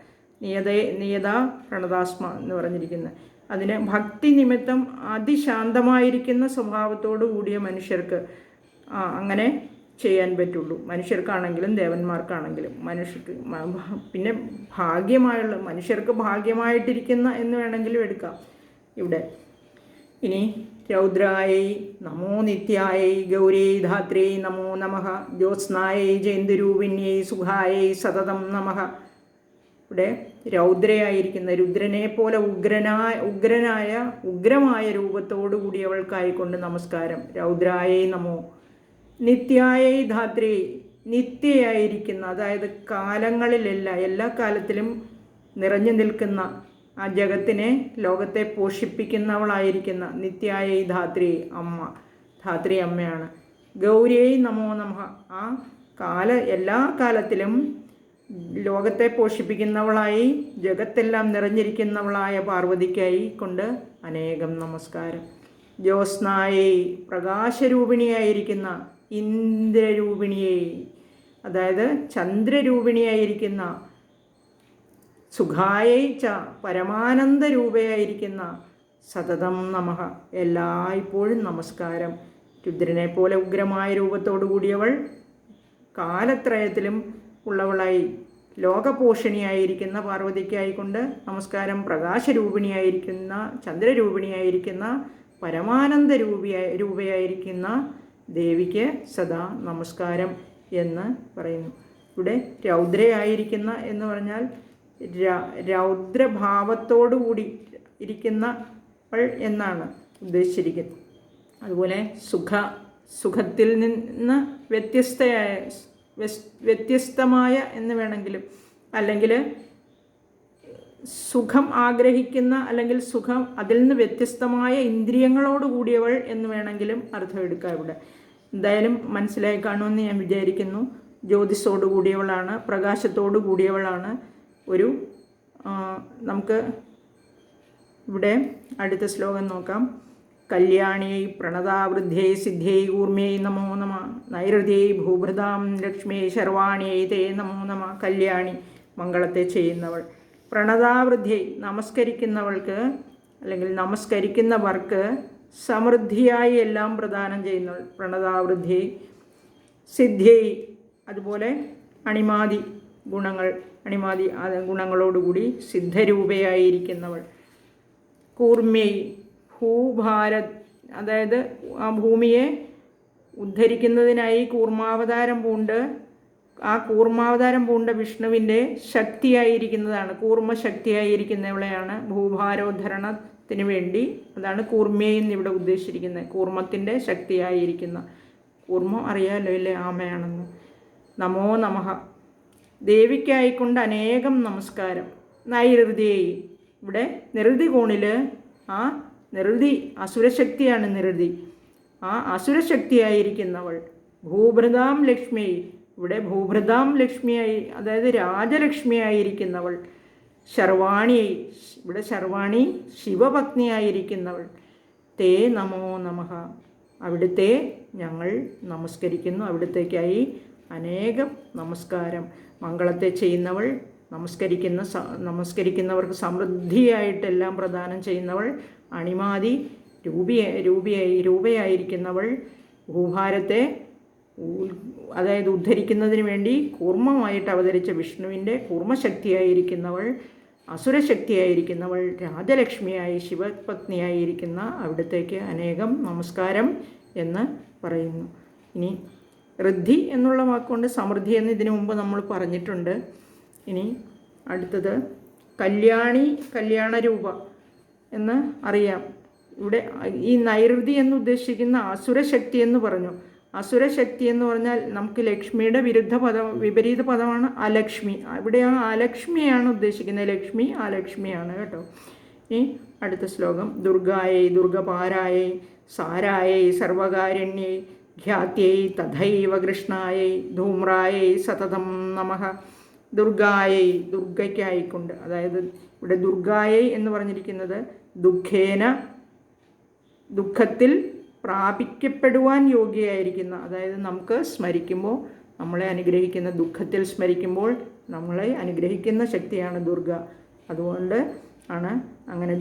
നിയതാ പ്രണതാസ്മ എന്ന് പറഞ്ഞിരിക്കുന്നത്. അതിന് ഭക്തി നിമിത്തം അതിശാന്തമായിരിക്കുന്ന സ്വഭാവത്തോടു കൂടിയ മനുഷ്യർക്ക് അങ്ങനെ ചെയ്യാൻ പറ്റുള്ളൂ. മനുഷ്യർക്കാണെങ്കിലും ദേവന്മാർക്കാണെങ്കിലും. മനുഷ്യർക്ക് പിന്നെ മനുഷ്യർക്ക് ഭാഗ്യമായിട്ടിരിക്കുന്ന എന്ന് വേണമെങ്കിലും എടുക്കാം ഇവിടെ. ഇനി രൗദ്രായൈ നമോ നിത്യായൈ ഗൗരൈ ധാത്രൈ നമോ നമഃ ജ്യോത്സ്നായൈ ജയന്തിരൂപിണ്യൈ സുഖായൈ സതതം നമഃ. ഇവിടെ രൗദ്രയായിരിക്കുന്ന, രുദ്രനെ പോലെ ഉഗ്രമായ രൂപത്തോടു കൂടിയവൾക്കായിക്കൊണ്ട് നമസ്കാരം. രൗദ്രായൈ നമോ. നിത്യായൈ ധാത്രൈ, നിത്യയായിരിക്കുന്ന, അതായത് കാലങ്ങളിലെല്ലാം എല്ലാ കാലത്തിലും നിറഞ്ഞു നിൽക്കുന്ന ആ ജഗത്തിനെ, ലോകത്തെ പോഷിപ്പിക്കുന്നവളായിരിക്കുന്ന നിത്യായൈ ധാത്രി, അമ്മ, ധാത്രി അമ്മയാണ്. ഗൗരിയൈ നമോ നമഃ, ആ എല്ലാ കാലത്തിലും ലോകത്തെ പോഷിപ്പിക്കുന്നവളായി ജഗത്തെല്ലാം നിറഞ്ഞിരിക്കുന്നവളായ പാർവതിക്കായി കൊണ്ട് അനേകം നമസ്കാരം. ജ്യോത്സ്നായെ പ്രകാശരൂപിണിയായിരിക്കുന്ന ഇന്ദ്രരൂപിണിയെ, അതായത് ചന്ദ്രരൂപിണിയായിരിക്കുന്ന, സുഖായൈ ച പരമാനന്ദരൂപയായിരിക്കുന്ന സതതം നമഃ എല്ലായ്പ്പോഴും നമസ്കാരം. രുദ്രനെ പോലെ ഉഗ്രമായ രൂപത്തോടു കൂടിയവൾ, കാലത്രയത്തിലും ഉള്ളവളായി ലോകപോഷണിയായിരിക്കുന്ന പാർവതിക്കായിക്കൊണ്ട് നമസ്കാരം. പ്രകാശരൂപിണിയായിരിക്കുന്ന ചന്ദ്രരൂപിണിയായിരിക്കുന്ന പരമാനന്ദ രൂപയായിരിക്കുന്ന ദേവിക്ക് സദാ നമസ്കാരം എന്ന് പറയുന്നു. ഇവിടെ രൗദ്രയായിരിക്കുന്ന എന്ന് പറഞ്ഞാൽ രൗദ്രഭാവത്തോടുകൂടി ഇരിക്കുന്നവൾ എന്നാണ് ഉദ്ദേശിച്ചിരിക്കുന്നത്. അതുപോലെ സുഖത്തിൽ നിന്ന് വ്യത്യസ്തമായ എന്ന് വേണമെങ്കിലും, അല്ലെങ്കിൽ സുഖം ആഗ്രഹിക്കുന്ന, അല്ലെങ്കിൽ സുഖം അതിൽ നിന്ന് വ്യത്യസ്തമായ ഇന്ദ്രിയങ്ങളോട് കൂടിയവൾ എന്ന് വേണമെങ്കിലും അർത്ഥം എടുക്കാം. ഇവിടെ എന്തായാലും മനസ്സിലായി കാണുമെന്ന് ഞാൻ വിചാരിക്കുന്നു. ജ്യോതിസോട് കൂടിയവളാണ്, പ്രകാശത്തോടു കൂടിയവളാണ്. നമുക്ക് ഇവിടെ അടുത്ത ശ്ലോകം നോക്കാം. കല്യാണ്यै പ്രണതാവൃദ്ധ്यै സിദ്ധ്यै കൂർമ്यै നമോ നമ. നൈരുദ്ധ്यै ഭൂഭൃതാം ലക്ഷ്മ്यै ശർവാണ്यै തേ നമോ നമ. കല്യാണി മംഗളത്തെ ചെയ്യുന്നവൾ. പ്രണതാവൃദ്ധ്यै നമസ്കരിക്കുന്നവൾക്ക് അല്ലെങ്കിൽ നമസ്കരിക്കുന്നവർക്ക് സമൃദ്ധിയായി എല്ലാം പ്രദാനം ചെയ്യുന്നവൾ പ്രണതാവൃദ്ധ്यै. സിദ്ധ്यै അതുപോലെ അണിമാതി ഗുണങ്ങളോടുകൂടി സിദ്ധരൂപയായിരിക്കുന്നവൾ. കൂർമ്മ്यै ഭൂഭാരത്, അതായത് ആ ഭൂമിയെ ഉദ്ധരിക്കുന്നതിനായി കൂർമാവതാരം പൂണ്ട വിഷ്ണുവിൻ്റെ ശക്തിയായിരിക്കുന്നതാണ്, കൂർമ്മശക്തിയായിരിക്കുന്നവളെയാണ് ഭൂഭാരോദ്ധരണത്തിന് വേണ്ടി. അതാണ് കൂർമ്മ്यै എന്നിവിടെ ഉദ്ദേശിച്ചിരിക്കുന്നത്. കൂർമ്മത്തിൻ്റെ ശക്തിയായിരിക്കുന്ന, കൂർമ്മം അറിയാമല്ലോ ഇല്ലേ, ആമയാണെന്ന്. നമോ നമഃ ദേവിക്കായിക്കൊണ്ട് അനേകം നമസ്കാരം. നൈരുദ്ധ്यै ഇവിടെ നിറുതി കോണിൽ നിറുതി അസുരശക്തിയാണ്. നിറുതി ആ അസുരശക്തിയായിരിക്കുന്നവൾ. ഭൂഭൃതാം ലക്ഷ്മി ഇവിടെ ഭൂഭൃതാം ലക്ഷ്മിയായി, അതായത് രാജലക്ഷ്മിയായിരിക്കുന്നവൾ. ശർവാണിயை ഇവിടെ ശർവാണി ശിവപത്നിയായിരിക്കുന്നവൾ. തേ നമോ നമഃ അവിടുത്തെ ഞങ്ങൾ നമസ്കരിക്കുന്നു, അവിടുത്തേക്കായി അനേകം നമസ്കാരം. മംഗളത്തെ ചെയ്യുന്നവൾ, നമസ്കരിക്കുന്നവർക്ക് സമൃദ്ധിയായിട്ടെല്ലാം പ്രദാനം ചെയ്യുന്നവൾ, അണിമാതി രൂപയായിരിക്കുന്നവൾ, ഭൂഭാരത്തെ അതായത് ഉദ്ധരിക്കുന്നതിന് വേണ്ടി കൂർമ്മമായിട്ട് അവതരിച്ച വിഷ്ണുവിൻ്റെ കൂർമ്മശക്തിയായിരിക്കുന്നവൾ, അസുരശക്തിയായിരിക്കുന്നവൾ, രാജലക്ഷ്മിയായി ശിവപത്നിയായിരിക്കുന്ന അവിടത്തേക്ക് അനേകം നമസ്കാരം എന്ന് പറയുന്നു. ഇനി ഋദ്ധി എന്നുള്ള വാക്കുകൊണ്ട് സമൃദ്ധി എന്ന് ഇതിനു മുമ്പ് നമ്മൾ പറഞ്ഞിട്ടുണ്ട്. ഇനി അടുത്തത് കല്യാണരൂപ എന്ന് അറിയാം. ഇവിടെ ഈ നൈരുതി എന്ന് ഉദ്ദേശിക്കുന്ന അസുരശക്തി എന്ന് പറഞ്ഞു. അസുരശക്തി എന്ന് പറഞ്ഞാൽ നമുക്ക് ലക്ഷ്മിയുടെ വിപരീത പദമാണ് അലക്ഷ്മി. ഇവിടെ ആ അലക്ഷ്മിയാണ് ഉദ്ദേശിക്കുന്നത്. ലക്ഷ്മി അലക്ഷ്മിയാണ് കേട്ടോ. ഇനി അടുത്ത ശ്ലോകം. ദുർഗായൈ ദുർഗപാരായൈ സാരായൈ സർവകാരുണ്യൈ ഖ്യാത്यै തഥൈവ കൃഷ്ണായൈ ധൂമ്രായൈ സതതം നമഃ. ദുർഗായൈ ദുർഗയ്ക്കായിക്കൊണ്ട്, അതായത് ഇവിടെ ദുർഗായൈ എന്ന് പറഞ്ഞിരിക്കുന്നത് ദുഃഖത്തിൽ പ്രാപിക്കപ്പെടുവാൻ യോഗ്യയായിരിക്കുന്ന, അതായത് നമുക്ക് സ്മരിക്കുമ്പോൾ നമ്മളെ അനുഗ്രഹിക്കുന്ന, ദുഃഖത്തിൽ സ്മരിക്കുമ്പോൾ നമ്മളെ അനുഗ്രഹിക്കുന്ന ശക്തിയാണ് ദുർഗ. അതുകൊണ്ട് ആണ് അങ്ങനെ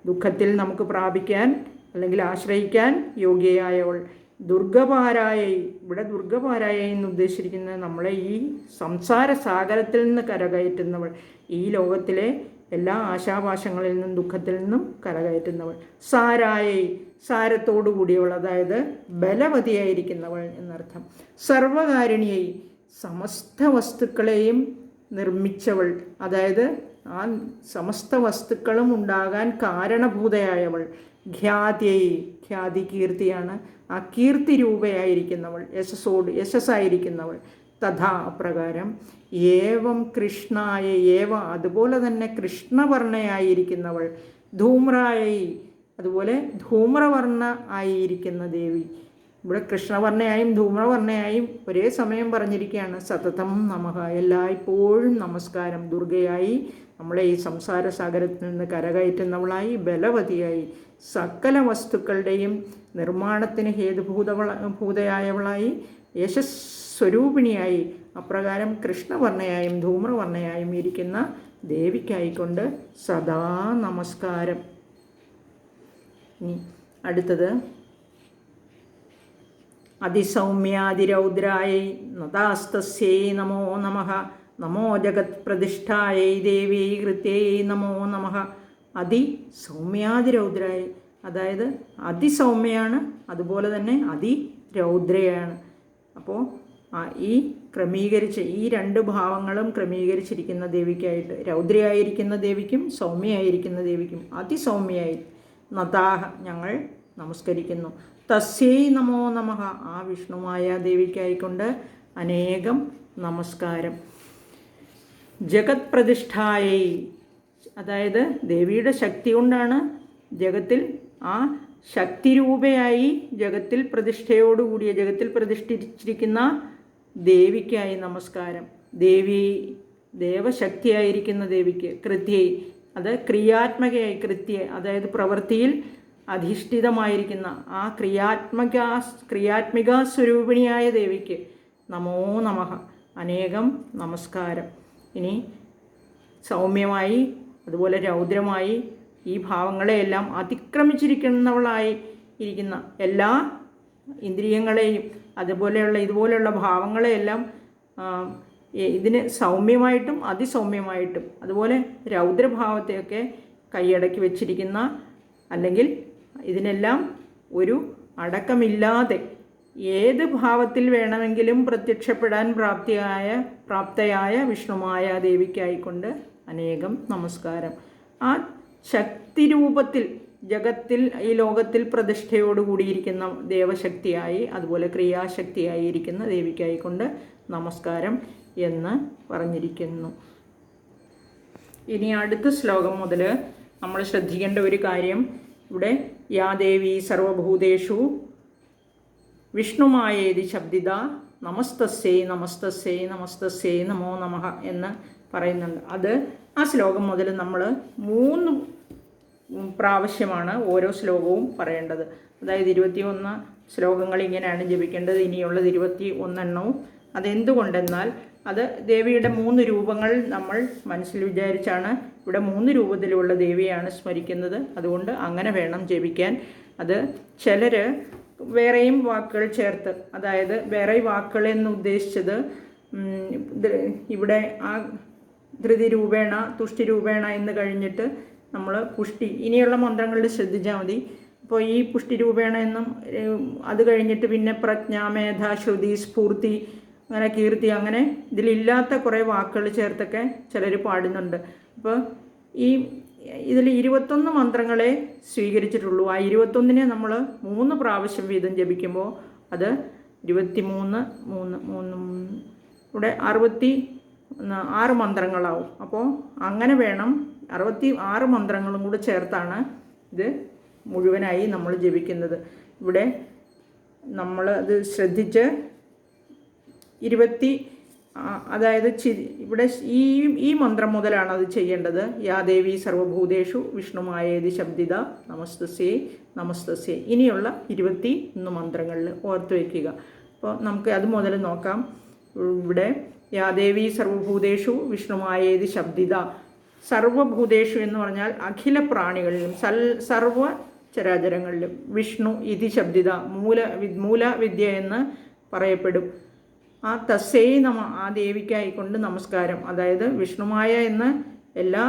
ദുഃഖത്തിൽ നമുക്ക് പ്രാപിക്കാൻ അല്ലെങ്കിൽ ആശ്രയിക്കാൻ യോഗ്യയായവൾ. ദുർഗപാരായൈ ഇവിടെ ദുർഗപാരായൈ എന്ന് ഉദ്ദേശിച്ചിരിക്കുന്നത് നമ്മളെ ഈ സംസാര സാഗരത്തിൽ നിന്ന് കരകയറ്റുന്നവൾ, ഈ ലോകത്തിലെ എല്ലാ ആശാപാശങ്ങളിൽ നിന്നും ദുഃഖത്തിൽ നിന്നും കരകയറ്റുന്നവൾ. സാരായൈ സാരത്തോടു കൂടിയവൾ, അതായത് ബലവതിയായിരിക്കുന്നവൾ എന്നർത്ഥം. സർവകാരുണ്യൈ സമസ്ത വസ്തുക്കളെയും നിർമ്മിച്ചവൾ, അതായത് ആ സമസ്ത വസ്തുക്കളും ഉണ്ടാകാൻ കാരണഭൂതയായവൾ. ഖ്യാതിയൈ ഖ്യാതി കീർത്തിയാണ്, ആ കീർത്തി രൂപയായിരിക്കുന്നവൾ, യശസ്സായിരിക്കുന്നവൾ. തഥാ അപ്രകാരം ഏവം കൃഷ്ണായ അതുപോലെ തന്നെ കൃഷ്ണവർണ്ണയായിരിക്കുന്നവൾ. ധൂമ്രായൈ അതുപോലെ ധൂമ്രവർണ്ണ ആയിരിക്കുന്ന ദേവി. ഇവിടെ കൃഷ്ണവർണ്ണയായും ധൂമ്രവർണ്ണയായും ഒരേ സമയം പറഞ്ഞിരിക്കുകയാണ്. സതതം നമഃ, എല്ലായ്പ്പോഴും നമസ്കാരം. ദുർഗയായി നമ്മളെ ഈ സംസാര സാഗരത്തിൽ നിന്ന് കരകയറ്റുന്നവളായി, ബലവതിയായി, സകല വസ്തുക്കളുടെയും നിർമ്മാണത്തിന് ഭൂതയായവളായി, യശസ്വരൂപിണിയായി, അപ്രകാരം കൃഷ്ണവർണ്ണയായും ധൂമ്രവർണ്ണയായും ഇരിക്കുന്ന ദേവിക്കായിക്കൊണ്ട് സദാ നമസ്കാരം. ഇനി അടുത്തത് അതിസൗമ്യാതിരൗദ്രായൈ നതാസ്തസ്യൈ നമോ നമഃ, നമോ ജഗത് പ്രതിഷ്ഠായൈ ദേവീ കൃത്യൈ നമോ നമഃ. അതിസൗമ്യാതിരൗദ്രായി, അതായത് അതിസൗമ്യയാണ്, അതുപോലെ തന്നെ അതിരൗദ്രയാണ്. അപ്പോൾ ഈ ഈ രണ്ട് ഭാവങ്ങളും ക്രമീകരിച്ചിരിക്കുന്ന ദേവിക്കായിട്ട്, രൗദ്രയായിരിക്കുന്ന ദേവിക്കും സൗമ്യയായിരിക്കുന്ന ദേവിക്കും അതിസൗമ്യയായി നതാഹ ഞങ്ങൾ നമസ്കരിക്കുന്നു. തസ്യൈ നമോ നമഃ, ആ വിഷ്ണുമായ ദേവിക്കായിക്കൊണ്ട് അനേകം നമസ്കാരം. ജഗത് പ്രതിഷ്ഠായൈ, അതായത് ദേവിയുടെ ശക്തി കൊണ്ടാണ് ജഗത്തിൽ, ആ ശക്തിരൂപയായി ജഗത്തിൽ പ്രതിഷ്ഠയോടുകൂടിയ, ജഗത്തിൽ പ്രതിഷ്ഠിച്ചിരിക്കുന്ന ദേവിക്കായി നമസ്കാരം. ദേവശക്തിയായിരിക്കുന്ന ദേവിക്ക് കൃത്യൈ, അത് ക്രിയാത്മകയായി, അതായത് പ്രവൃത്തിയിൽ അധിഷ്ഠിതമായിരിക്കുന്ന ആ ക്രിയാത്മിക സ്വരൂപിണിയായ ദേവിക്ക് നമോ നമഃ, അനേകം നമസ്കാരം. ഇനി സൗമ്യമായി അതുപോലെ രൗദ്രമായി ഈ ഭാവങ്ങളെയെല്ലാം അതിക്രമിച്ചിരിക്കുന്നവളായി ഇരിക്കുന്ന എല്ലാ ഇന്ദ്രിയങ്ങളെയും ഇതുപോലെയുള്ള ഭാവങ്ങളെയെല്ലാം ഇതിന് സൗമ്യമായിട്ടും അതിസൗമ്യമായിട്ടും അതുപോലെ രൗദ്രഭാവത്തെയൊക്കെ കൈയടക്കി വച്ചിരിക്കുന്ന, അല്ലെങ്കിൽ ഇതിനെല്ലാം ഒരു അടക്കമില്ലാതെ ഏത് ഭാവത്തിൽ വേണമെങ്കിലും പ്രത്യക്ഷപ്പെടാൻ പ്രാപ്തയായ വിഷ്ണുമായ ദേവിക്കായിക്കൊണ്ട് അനേകം നമസ്കാരം. ആ ശക്തിരൂപത്തിൽ ജഗത്തിൽ, ഈ ലോകത്തിൽ പ്രതിഷ്ഠയോടുകൂടിയിരിക്കുന്ന ദേവശക്തിയായി അതുപോലെ ക്രിയാശക്തിയായി ഇരിക്കുന്ന ദേവിക്കായിക്കൊണ്ട് നമസ്കാരം എന്ന് പറഞ്ഞിരിക്കുന്നു. ഇനി അടുത്ത ശ്ലോകം മുതൽ നമ്മൾ ശ്രദ്ധിക്കേണ്ട ഒരു കാര്യം, ഇവിടെ യാ ദേവി സർവഭൂതേഷു വിഷ്ണുമായേതി ശബ്ദിത നമസ്തസ്യൈ നമസ്തസ്യൈ നമസ്തസ്യൈ നമോ നമഃ എന്ന് പറയുന്നുണ്ട്. അത് ആ ശ്ലോകം മുതൽ നമ്മൾ 3 പ്രാവശ്യമാണ് ഓരോ ശ്ലോകവും പറയേണ്ടത്. അതായത് 21 ശ്ലോകങ്ങൾ ഇങ്ങനെയാണ് ജപിക്കേണ്ടത്. ഇനിയുള്ളത് 21 എണ്ണവും. അതെന്തുകൊണ്ടെന്നാൽ അത് ദേവിയുടെ 3 രൂപങ്ങൾ നമ്മൾ മനസ്സിൽ വിചാരിച്ചാണ് ഇവിടെ 3 രൂപത്തിലുള്ള ദേവിയാണ് സ്മരിക്കുന്നത്. അതുകൊണ്ട് അങ്ങനെ വേണം ജപിക്കാൻ. അത് ചിലർ വേറെയും വാക്കുകൾ ചേർത്ത്, അതായത് വേറെ വാക്കുകളെന്ന് ഉദ്ദേശിച്ചത് ഇവിടെ ആ ധൃതി രൂപേണ തുഷ്ടി രൂപേണ എന്ന് കഴിഞ്ഞിട്ട് നമ്മൾ പുഷ്ടി, ഇനിയുള്ള മന്ത്രങ്ങളിൽ ശ്രദ്ധിച്ചാൽ മതി. അപ്പോൾ ഈ പുഷ്ടി രൂപേണ എന്നും അത് കഴിഞ്ഞിട്ട് പിന്നെ പ്രജ്ഞ, മേധ, ശ്രുതി, സ്ഫൂർത്തി, അങ്ങനെ കീർത്തി, അങ്ങനെ ഇതിലില്ലാത്ത കുറേ വാക്കുകൾ ചേർത്തൊക്കെ ചിലർ പാടുന്നുണ്ട്. അപ്പോൾ ഇതിൽ 21 മന്ത്രങ്ങളെ സ്വീകരിച്ചിട്ടുള്ളൂ. ആ 21നെ നമ്മൾ 3 പ്രാവശ്യം വീതം ജപിക്കുമ്പോൾ അത് 23 ഇവിടെ 66 മന്ത്രങ്ങളാവും. അപ്പോൾ അങ്ങനെ വേണം, 66 മന്ത്രങ്ങളും കൂടെ ചേർത്താണ് ഇത് മുഴുവനായി നമ്മൾ ജപിക്കുന്നത്. ഇവിടെ നമ്മൾ അത് ശ്രദ്ധിച്ച് അതായത് ഇവിടെ ഈ മന്ത്രം മുതലാണ് അത് ചെയ്യേണ്ടത്. യാ ദേവി സർവഭൂതേഷു വിഷ്ണുമായേതി ശബ്ദിത നമസ്തസ്യൈ നമസ്തസ്യൈ. ഇനിയുള്ള 21 മന്ത്രങ്ങളിൽ ഓർത്ത് വയ്ക്കുക. അപ്പോൾ നമുക്ക് അത് മുതൽ നോക്കാം. ഇവിടെ യാ ദേവി സർവഭൂതേഷു വിഷ്ണുമായേതി ശബ്ദിത. സർവഭൂതേഷു എന്ന് പറഞ്ഞാൽ അഖില പ്രാണികളിലും സർവ ചരാചരങ്ങളിലും വിഷ്ണു ഇതി ശബ്ദിത, മൂലവിദ്യ എന്ന് പറയപ്പെടും. ആ തസ്സൈ നമ, ആ ദേവിക്കായിക്കൊണ്ട് നമസ്കാരം. അതായത് വിഷ്ണുമായ എന്ന് എല്ലാ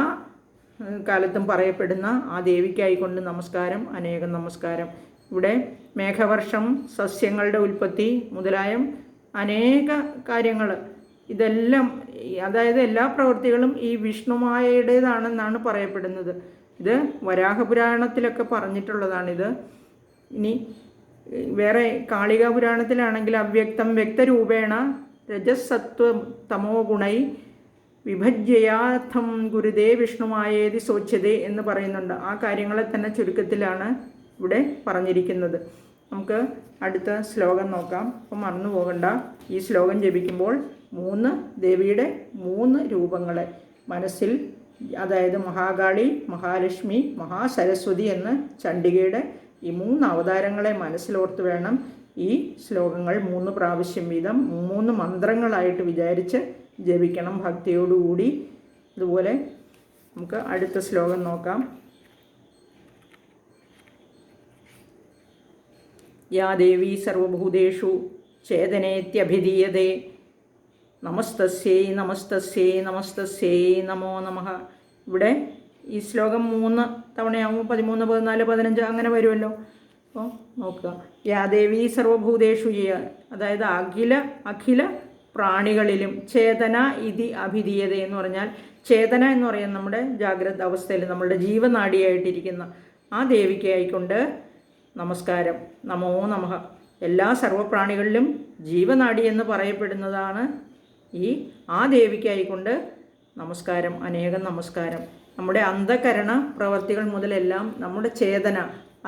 കാലത്തും പറയപ്പെടുന്ന ആ ദേവിക്കായിക്കൊണ്ട് നമസ്കാരം, അനേകം നമസ്കാരം. ഇവിടെ മേഘവർഷം, സസ്യങ്ങളുടെ ഉൽപ്പത്തി മുതലായ അനേക കാര്യങ്ങൾ, ഇതെല്ലാം, അതായത് എല്ലാ പ്രവൃത്തികളും ഈ വിഷ്ണുമായയുടേതാണെന്നാണ് പറയപ്പെടുന്നത്. ഇത് വരാഹപുരാണത്തിലൊക്കെ പറഞ്ഞിട്ടുള്ളതാണിത്. ഇനി വേറെ കാളികാ പുരാണത്തിലാണെങ്കിൽ അവ്യക്തം വ്യക്തരൂപേണ രജസത്വ തമോ ഗുണൈ വിഭജ്യയാഥം ഗുരുദേ വിഷ്ണുമായേതി സോച്യതേ എന്ന് പറയുന്നുണ്ട്. ആ കാര്യങ്ങളെ തന്നെ ചുരുക്കത്തിലാണ് ഇവിടെ പറഞ്ഞിരിക്കുന്നത്. നമുക്ക് അടുത്ത ശ്ലോകം നോക്കാം. അപ്പം മറന്നു പോകണ്ട, ഈ ശ്ലോകം ജപിക്കുമ്പോൾ 3 ദേവിയുടെ 3 രൂപങ്ങളെ മനസ്സിൽ, അതായത് മഹാകാളി, മഹാലക്ഷ്മി, മഹാസരസ്വതി എന്ന് ചണ്ഡികയുടെ ഈ 3 അവതാരങ്ങളെ മനസ്സിലോർത്ത് വേണം ഈ ശ്ലോകങ്ങൾ 3 പ്രാവശ്യം വീതം 3 മന്ത്രങ്ങളായിട്ട് വിചാരിച്ച് ജപിക്കണം ഭക്തിയോടുകൂടി. അതുപോലെ നമുക്ക് അടുത്ത ശ്ലോകം നോക്കാം. യാ ദേവി സർവഭൂതേഷു ചേതനേത്യഭിധീയതേ നമസ്തസ്യൈ നമസ്തസ്യൈ നമസ്തസ്യൈ നമോ നമഃ. ഇവിടെ ഈ ശ്ലോകം 3 തവണയാകുമ്പോൾ 13, 14, 15 അങ്ങനെ വരുമല്ലോ. അപ്പോൾ നോക്കുക, യാ ദേവി സർവഭൂതേഷു, അതായത് അഖില പ്രാണികളിലും, ചേതന ഇതി അഭിധീയത എന്ന് പറഞ്ഞാൽ, ചേതന എന്ന് പറയുന്നത് നമ്മുടെ ജാഗ്രത അവസ്ഥയിൽ നമ്മളുടെ ജീവനാഡിയായിട്ടിരിക്കുന്ന ആ ദേവിക്കായിക്കൊണ്ട് നമസ്കാരം. നമോ നമഃ. എല്ലാ സർവപ്രാണികളിലും ജീവനാഡി എന്ന് പറയപ്പെടുന്നതാണ് ആ ദേവിക്കായിക്കൊണ്ട് നമസ്കാരം, അനേകം നമസ്കാരം. നമ്മുടെ അന്ധകരണ പ്രവർത്തികൾ മുതലെല്ലാം നമ്മുടെ ചേതന,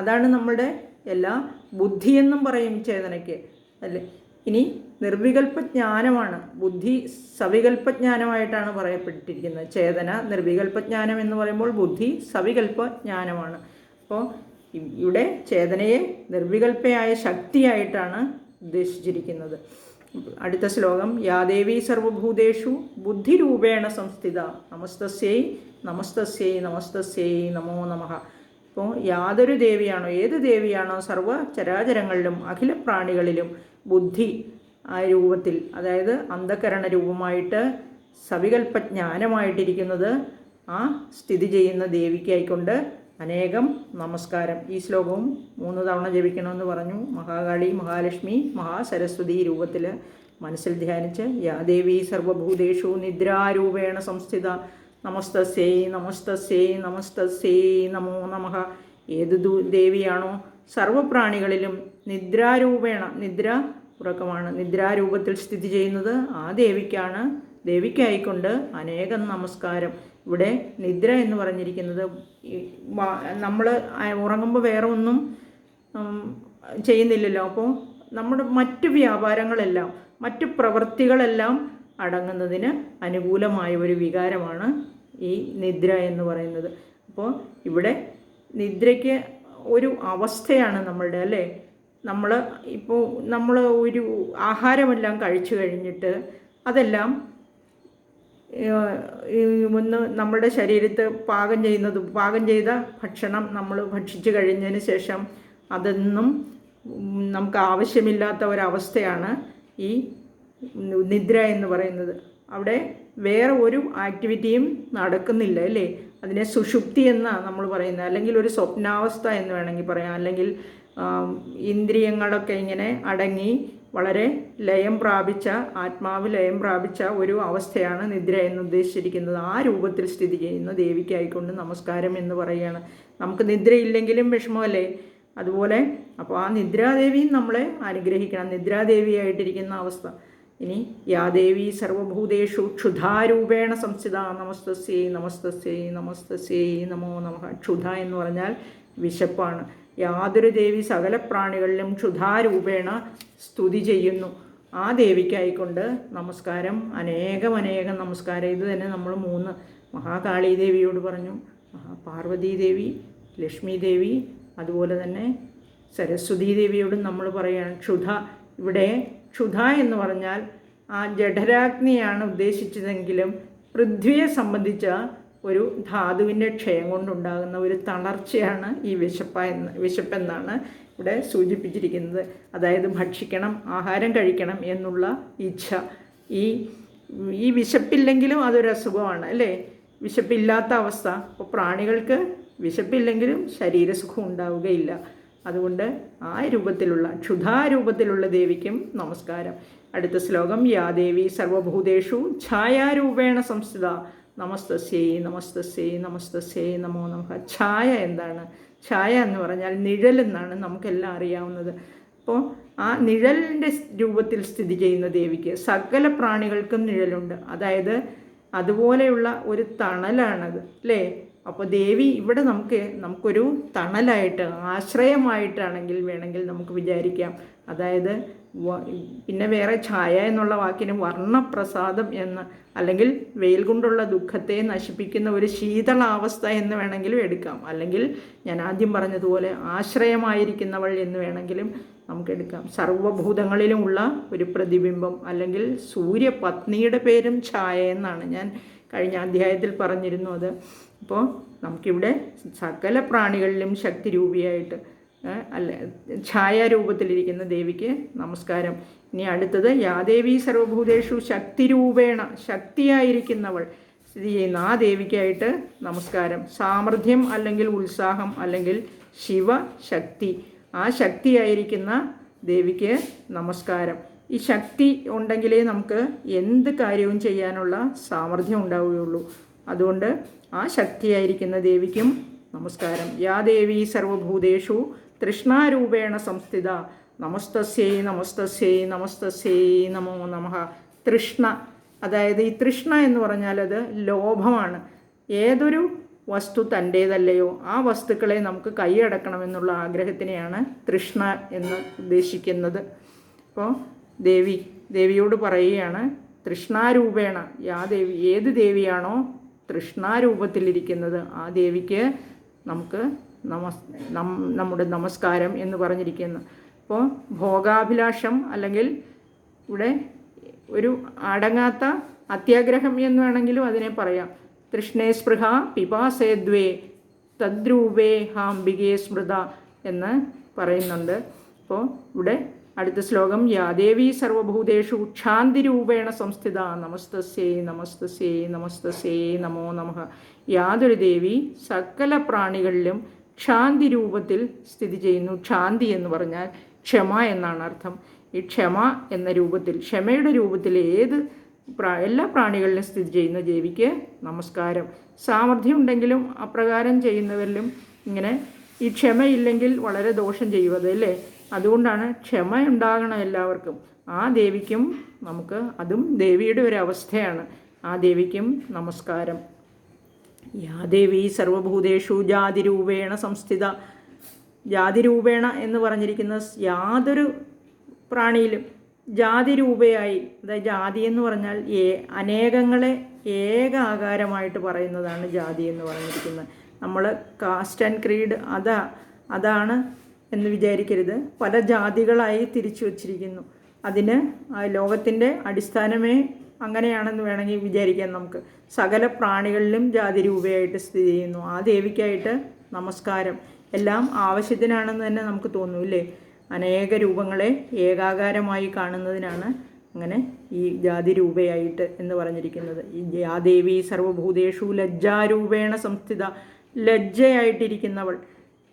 അതാണ് നമ്മുടെ എല്ലാ ബുദ്ധിയെന്നും പറയും ചേതനയ്ക്ക്, അല്ലേ. ഇനി നിർവികൽപ്പജ്ഞാനമാണ്, ബുദ്ധി സവികൽപ്പജ്ഞാനമായിട്ടാണ് പറയപ്പെട്ടിരിക്കുന്നത്. ചേതന നിർവികൽപ്പജ്ഞാനം എന്ന് പറയുമ്പോൾ ബുദ്ധി സവികൽപ്പജ്ഞാനമാണ്. അപ്പോൾ ഇവിടെ ചേതനയെ നിർവികൽപ്പയായ ശക്തിയായിട്ടാണ് ഉദ്ദേശിച്ചിരിക്കുന്നത്. അടുത്ത ശ്ലോകം, യാദേവി സർവഭൂതേഷു ബുദ്ധിരൂപേണ സംസ്ഥിത നമസ്തസ്യൈ നമസ്തസ്യൈ നമസ്തസ്യൈ നമോ നമഃ. അപ്പോൾ യാതൊരു ദേവിയാണോ, ഏത് ദേവിയാണോ സർവ ചരാചരങ്ങളിലും അഖില പ്രാണികളിലും ബുദ്ധി ആ രൂപത്തിൽ, അതായത് അന്ധകരണ രൂപമായിട്ട് സവികൽപ്പജ്ഞാനമായിട്ടിരിക്കുന്നത്, ആ സ്ഥിതി ചെയ്യുന്ന ദേവിക്കായിക്കൊണ്ട് അനേകം നമസ്കാരം. ഈ ശ്ലോകവും 3 തവണ ജപിക്കണമെന്ന് പറഞ്ഞു. മഹാകാളി, മഹാലക്ഷ്മി, മഹാസരസ്വതി രൂപത്തിൽ മനസ്സിൽ ധ്യാനിച്ച് യാ ദേവി സർവഭൂതേഷു നിദ്രാരൂപേണ സംസ്ഥിത നമസ്തസ്യൈ നമസ്തസ്യൈ നമസ്തസ്യൈ നമോ നമഃ. ഏത് ദേവിയാണോ സർവപ്രാണികളിലും നിദ്രാരൂപേണ, നിദ്ര ഉറക്കമാണ്, നിദ്രാരൂപത്തിൽ സ്ഥിതി ചെയ്യുന്നത് ആ ദേവിക്കായിക്കൊണ്ട് അനേകം നമസ്കാരം. ഇവിടെ നിദ്ര എന്ന് പറഞ്ഞിരിക്കുന്നത് നമ്മൾ ഉറങ്ങുമ്പോൾ വേറെ ഒന്നും ചെയ്യുന്നില്ലല്ലോ. അപ്പോൾ നമ്മുടെ മറ്റു വ്യാപാരങ്ങളെല്ലാം, മറ്റു പ്രവൃത്തികളെല്ലാം അടങ്ങുന്നതിന് അനുകൂലമായ ഒരു വികാരമാണ് ഈ നിദ്ര എന്ന് പറയുന്നത്. അപ്പോൾ ഇവിടെ നിദ്രയ്ക്ക് ഒരു അവസ്ഥയാണ് നമ്മളുടെ, അല്ലേ. നമ്മൾ ഒരു ആഹാരമെല്ലാം കഴിച്ചു കഴിഞ്ഞിട്ട് അതെല്ലാം ഒന്ന് നമ്മുടെ ശരീരത്ത് പാകം ചെയ്ത ഭക്ഷണം നമ്മൾ ഭക്ഷിച്ചു കഴിഞ്ഞതിന് ശേഷം അതൊന്നും നമുക്ക് ആവശ്യമില്ലാത്ത ഒരവസ്ഥയാണ് ഈ നിദ്ര എന്ന് പറയുന്നത്. അവിടെ വേറെ ഒരു ആക്ടിവിറ്റിയും നടക്കുന്നില്ല, അല്ലേ. അതിനെ സുഷുപ്തി എന്നാണ് നമ്മൾ പറയുന്നത്, അല്ലെങ്കിൽ ഒരു സ്വപ്നാവസ്ഥ എന്ന് വേണമെങ്കിൽ പറയാം. അല്ലെങ്കിൽ ഇന്ദ്രിയങ്ങളൊക്കെ ഇങ്ങനെ അടങ്ങി വളരെ ലയം പ്രാപിച്ച, ആത്മാവ് ലയം പ്രാപിച്ച ഒരു അവസ്ഥയാണ് നിദ്ര എന്ന് ഉദ്ദേശിച്ചിരിക്കുന്നത്. ആ രൂപത്തിൽ സ്ഥിതി ചെയ്യുന്ന ദേവിക്കായിക്കൊണ്ട് നമസ്കാരം എന്ന് പറയുകയാണ്. നമുക്ക് നിദ്രയില്ലെങ്കിലും വിഷമമല്ലേ, അതുപോലെ അപ്പോൾ ആ നിദ്രാദേവിയും നമ്മളെ അനുഗ്രഹിക്കണം, നിദ്രാദേവിയായിട്ടിരിക്കുന്ന അവസ്ഥ. ഇനി യാദേവി സർവഭൂതേഷു ക്ഷുധാരൂപേണ സംസ്ഥിത നമസ്തസ്യൈ നമസ്തസ്യൈ നമസ്തസ്യൈ നമോ നമഃ. ക്ഷുധ എന്ന് പറഞ്ഞാൽ വിശപ്പാണ്. യാതൊരു ദേവി സകല പ്രാണികളിലും ക്ഷുധാരൂപേണ സ്തുതി ചെയ്യുന്നു. ആ ദേവിക്കായിക്കൊണ്ട് നമസ്കാരം, അനേകം നമസ്കാരം. ഇത് തന്നെ നമ്മൾ 3 മഹാകാളി ദേവിയോട് പറഞ്ഞു, പാർവതീ ദേവി, ലക്ഷ്മി ദേവി, അതുപോലെ തന്നെ സരസ്വതീ ദേവിയോടും നമ്മൾ പറയുകയാണ്. ഇവിടെ ക്ഷുധ എന്ന് പറഞ്ഞാൽ ആ ജഠരാഗ്നിയാണ് ഉദ്ദേശിച്ചതെങ്കിലും പൃഥ്വിയെ സംബന്ധിച്ച ഒരു ധാതുവിൻ്റെ ക്ഷയം കൊണ്ടുണ്ടാകുന്ന ഒരു തളർച്ചയാണ് ഈ വിശപ്പെന്നാണ് ഇവിടെ സൂചിപ്പിച്ചിരിക്കുന്നത്. അതായത് ഭക്ഷിക്കണം, ആഹാരം കഴിക്കണം എന്നുള്ള ഇച്ഛ. ഈ വിശപ്പില്ലെങ്കിലും അതൊരു അസുഖമാണ്, അല്ലേ. വിശപ്പില്ലാത്ത അവസ്ഥ. അപ്പോൾ പ്രാണികൾക്ക് വിശപ്പില്ലെങ്കിലും ശരീരസുഖം ഉണ്ടാവുകയില്ല. അതുകൊണ്ട് ആ രൂപത്തിലുള്ള ക്ഷുധാരൂപത്തിലുള്ള ദേവിക്കും നമസ്കാരം. അടുത്ത ശ്ലോകം, യാ ദേവി സർവഭൂതേഷു ഛായാരൂപേണ സംസ്ഥിത നമസ്തസ്യൈ നമസ്തസ്യൈ നമസ്തസ്യൈ നമോ നമഃ. ഛായ എന്താണ്? ഛായ എന്ന് പറഞ്ഞാൽ നിഴൽ എന്നാണ് നമുക്കെല്ലാം അറിയാവുന്നത്. അപ്പോൾ ആ നിഴലിൻ്റെ രൂപത്തിൽ സ്ഥിതി ചെയ്യുന്ന ദേവിക്ക് സകല പ്രാണികൾക്കും നിഴലുണ്ട്. അതായത് അതുപോലെയുള്ള ഒരു തണലാണത്, അല്ലേ. അപ്പോൾ ദേവി ഇവിടെ നമുക്കൊരു തണലായിട്ട് ആശ്രയമായിട്ടാണെങ്കിൽ വേണമെങ്കിൽ നമുക്ക് വിചാരിക്കാം. അതായത് പിന്നെ വേറെ ഛായ എന്നുള്ള വാക്കിന് വർണ്ണപ്രസാദം എന്ന്, അല്ലെങ്കിൽ വെയിൽ കൊണ്ടുള്ള ദുഃഖത്തെ നശിപ്പിക്കുന്ന ഒരു ശീതളാവസ്ഥ എന്ന് വേണമെങ്കിലും എടുക്കാം. അല്ലെങ്കിൽ ഞാൻ ആദ്യം പറഞ്ഞതുപോലെ ആശ്രയമായിരിക്കുന്നവൾ എന്ന് വേണമെങ്കിലും നമുക്കെടുക്കാം. സർവ്വഭൂതങ്ങളിലുമുള്ള ഒരു പ്രതിബിംബം, അല്ലെങ്കിൽ സൂര്യപത്നിയുടെ പേരും ഛായ എന്നാണ് ഞാൻ കഴിഞ്ഞ അധ്യായത്തിൽ പറഞ്ഞിരുന്നു അത്. അപ്പോൾ നമുക്കിവിടെ സകല പ്രാണികളിലും ശക്തിരൂപിയായിട്ട് ഛായാരൂപത്തിലിരിക്കുന്ന ദേവിക്ക് നമസ്കാരം. ഇനി അടുത്തത് യാദേവി സർവഭൂതേഷു ശക്തിരൂപേണ, ശക്തിയായിരിക്കുന്നവൾ സ്ഥിതി ചെയ്യുന്ന ആ ദേവിക്കായിട്ട് നമസ്കാരം. സാമർഥ്യം അല്ലെങ്കിൽ ഉത്സാഹം അല്ലെങ്കിൽ ശിവശക്തി, ആ ശക്തിയായിരിക്കുന്ന ദേവിക്ക് നമസ്കാരം. ഈ ശക്തി ഉണ്ടെങ്കിലേ നമുക്ക് എന്ത് കാര്യവും ചെയ്യാനുള്ള സാമർഥ്യം ഉണ്ടാവുകയുള്ളൂ. അതുകൊണ്ട് ആ ശക്തിയായിരിക്കുന്ന ദേവിക്കും നമസ്കാരം. യാ ദേവി സർവഭൂതേഷു തൃഷ്ണാരൂപേണ സംസ്ഥിത നമസ്തസ്യൈ നമസ്തസ്യൈ നമസ്തസ്യൈ നമോ നമഃ. തൃഷ്ണ, അതായത് ഈ തൃഷ്ണ എന്ന് പറഞ്ഞാൽ അത് ലോഭമാണ്. ഏതൊരു വസ്തു തൻ്റേതല്ലയോ ആ വസ്തുക്കളെ നമുക്ക് കൈയടക്കണമെന്നുള്ള ആഗ്രഹത്തിനെയാണ് തൃഷ്ണ എന്ന് ഉദ്ദേശിക്കുന്നത്. അപ്പോൾ ദേവിയോട് പറയുകയാണ് തൃഷ്ണാരൂപേണ, ദേവി, ഏത് ദേവിയാണോ തൃഷ്ണാരൂപത്തിലിരിക്കുന്നത് ആ ദേവിക്ക് നമുക്ക് നമ്മുടെ നമസ്കാരം എന്ന് പറഞ്ഞിരിക്കുന്നു. അപ്പോൾ ഭോഗാഭിലാഷം അല്ലെങ്കിൽ ഇവിടെ ഒരു അടങ്ങാത്ത അത്യാഗ്രഹം എന്ന് വേണമെങ്കിലും അതിനെ പറയാം. തൃഷ്ണേ സ്പൃഹ പിപാസേദ്വേ തദ്രൂപേ ഹാംബികേ സ്മൃത എന്ന് പറയുന്നുണ്ട്. അപ്പോൾ ഇവിടെ അടുത്ത ശ്ലോകം യാദേവി സർവഭൂതേഷു ക്ഷാന്തിരൂപേണ സംസ്ഥിത നമസ്തസ്യൈ നമസ്തസ്യൈ നമസ്തസ്യൈ നമോ നമഃ. യാതൊരു ദേവി സകല പ്രാണികളിലും ക്ഷാന്തി രൂപത്തിൽ സ്ഥിതി ചെയ്യുന്നു. ക്ഷാന്തി എന്ന് പറഞ്ഞാൽ ക്ഷമ എന്നാണ് അർത്ഥം. ഈ ക്ഷമ എന്ന രൂപത്തിൽ, ക്ഷമയുടെ രൂപത്തിൽ എല്ലാ പ്രാണികളിലും സ്ഥിതി ചെയ്യുന്ന ദേവിക്ക് നമസ്കാരം. സാമർഥ്യം ഉണ്ടെങ്കിലും അപ്രകാരം ചെയ്യുന്നവരിലും ഇങ്ങനെ ഈ ക്ഷമയില്ലെങ്കിൽ വളരെ ദോഷം ചെയ്യുന്നത് അല്ലേ. അതുകൊണ്ടാണ് ക്ഷമ ഉണ്ടാകണം എല്ലാവർക്കും. ആ ദേവിക്കും നമുക്ക്, അതും ദേവിയുടെ ഒരു അവസ്ഥയാണ്, ആ ദേവിക്കും നമസ്കാരം. യാ ദേവി സർവഭൂതേഷു ജാതിരൂപേണ സംസ്ഥിത. ജാതിരൂപേണ എന്ന് പറഞ്ഞിരിക്കുന്ന യാതൊരു പ്രാണിയിലും ജാതിരൂപയായി, അതായത് ജാതി എന്ന് പറഞ്ഞാൽ അനേകങ്ങളെ ഏക ആകാരമായിട്ട് പറയുന്നതാണ് ജാതി എന്ന് പറഞ്ഞിരിക്കുന്നത്. നമ്മൾ കാസ്റ്റ് ആൻഡ് ക്രീഡ് അതാണ് എന്ന് വിചാരിക്കരുത്. പല ജാതികളായി തിരിച്ചു വച്ചിരിക്കുന്നു. അതിന് ലോകത്തിൻ്റെ അടിസ്ഥാനമേ അങ്ങനെയാണെന്ന് വേണമെങ്കിൽ വിചാരിക്കാം നമുക്ക്. സകല പ്രാണികളിലും ജാതിരൂപയായിട്ട് സ്ഥിതി ചെയ്യുന്നു. ആ ദേവിക്കായിട്ട് നമസ്കാരം. എല്ലാം ആവശ്യത്തിനാണെന്ന് തന്നെ നമുക്ക് തോന്നൂല്ലേ. അനേക രൂപങ്ങളെ ഏകാകാരമായി കാണുന്നതിനാണ് അങ്ങനെ ഈ ജാതിരൂപയായിട്ട് എന്ന് പറഞ്ഞിരിക്കുന്നത്. ഈ യാദേവി സർവഭൂതേഷു ലജ്ജാരൂപേണ സംസ്ഥിത. ലജ്ജയായിട്ടിരിക്കുന്നവൾ,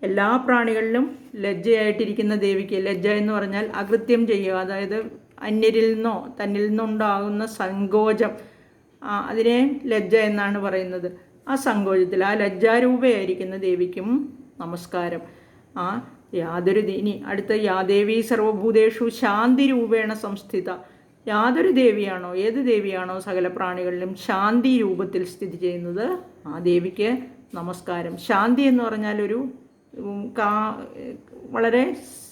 എല്ലാ പ്രാണികളിലും ലജ്ജയായിട്ടിരിക്കുന്ന ദേവിക്ക്. ലജ്ജ എന്ന് പറഞ്ഞാൽ അകൃത്യം ചെയ്യുക, അതായത് അന്യരിൽ നിന്നോ തന്നിൽ നിന്നുണ്ടാകുന്ന സങ്കോചം, അതിനെ ലജ്ജ എന്നാണ് പറയുന്നത്. ആ സങ്കോചത്തിൽ, ആ ലജ്ജാരൂപയായിരിക്കുന്ന ദേവിക്കും നമസ്കാരം. ഇനി അടുത്ത യാദേവി സർവഭൂതേഷു ശാന്തി രൂപേണ സംസ്ഥിത. യാതൊരു ദേവിയാണോ, ഏത് ദേവിയാണോ സകല പ്രാണികളിലും ശാന്തി രൂപത്തിൽ സ്ഥിതി ചെയ്യുന്നത് ആ ദേവിക്ക് നമസ്കാരം. ശാന്തി എന്ന് പറഞ്ഞാൽ ഒരു വളരെ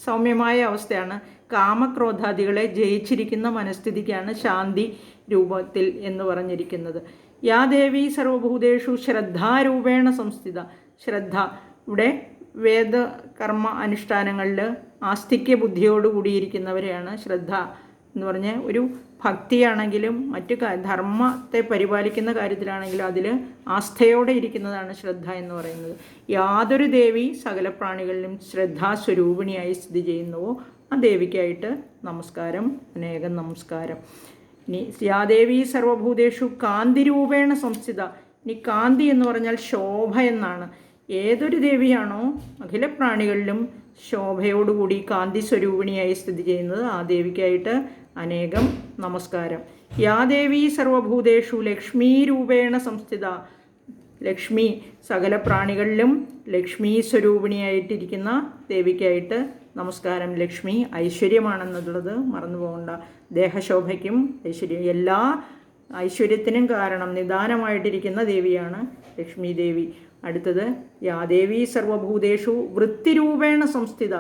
സൗമ്യമായ അവസ്ഥയാണ്. കാമക്രോധാദികളെ ജയിച്ചിരിക്കുന്ന മനസ്ഥിതിക്കാണ് ശാന്തി രൂപത്തിൽ എന്ന് പറഞ്ഞിരിക്കുന്നത്. യാ ദേവി സർവഭൂതേഷു ശ്രദ്ധാരൂപേണ സംസ്ഥിത. ശ്രദ്ധ, ഇവിടെ വേദകർമ്മ അനുഷ്ഠാനങ്ങളിൽ ആസ്തിക്യ ബുദ്ധിയോടുകൂടിയിരിക്കുന്നവരെയാണ് ശ്രദ്ധ എന്ന് പറഞ്ഞാൽ. ഒരു ഭക്തിയാണെങ്കിലും മറ്റു ധർമ്മത്തെ പരിപാലിക്കുന്ന കാര്യത്തിലാണെങ്കിലും അതിൽ ആസ്ഥയോടെ ഇരിക്കുന്നതാണ് ശ്രദ്ധ എന്ന് പറയുന്നത്. യാതൊരു ദേവി സകല പ്രാണികളിലും ശ്രദ്ധാസ്വരൂപിണിയായി സ്ഥിതി ചെയ്യുന്നുവോ ആ ദേവിക്കായിട്ട് നമസ്കാരം, അനേകം നമസ്കാരം. ഇനി യാദേവി സർവഭൂതേഷു കാന്തിരൂപേണ സംസ്ഥിത. ഇനി കാന്തി എന്ന് പറഞ്ഞാൽ ശോഭ എന്നാണ്. ഏതൊരു ദേവിയാണോ അഖില പ്രാണികളിലും ശോഭയോടുകൂടി കാന്തി സ്വരൂപിണിയായി സ്ഥിതി ചെയ്യുന്നത് ആ ദേവിക്കായിട്ട് അനേകം നമസ്കാരം. യാ ദേവി സർവഭൂതേഷു ലക്ഷ്മീരൂപേണ സംസ്ഥിത. ലക്ഷ്മി, സകല പ്രാണികളിലും ലക്ഷ്മീ സ്വരൂപിണിയായിട്ടിരിക്കുന്ന ദേവിക്കായിട്ട് നമസ്കാരം. ലക്ഷ്മി ഐശ്വര്യമാണെന്നുള്ളത് മറന്നു പോകണ്ട. ദേഹശോഭയ്ക്കും ഐശ്വര്യം, എല്ലാ ഐശ്വര്യത്തിനും കാരണം നിദാനമായിട്ടിരിക്കുന്ന ദേവിയാണ് ലക്ഷ്മി ദേവി. അടുത്തത് യാദേവി സർവഭൂതേഷു വൃത്തിരൂപേണ സംസ്ഥിത.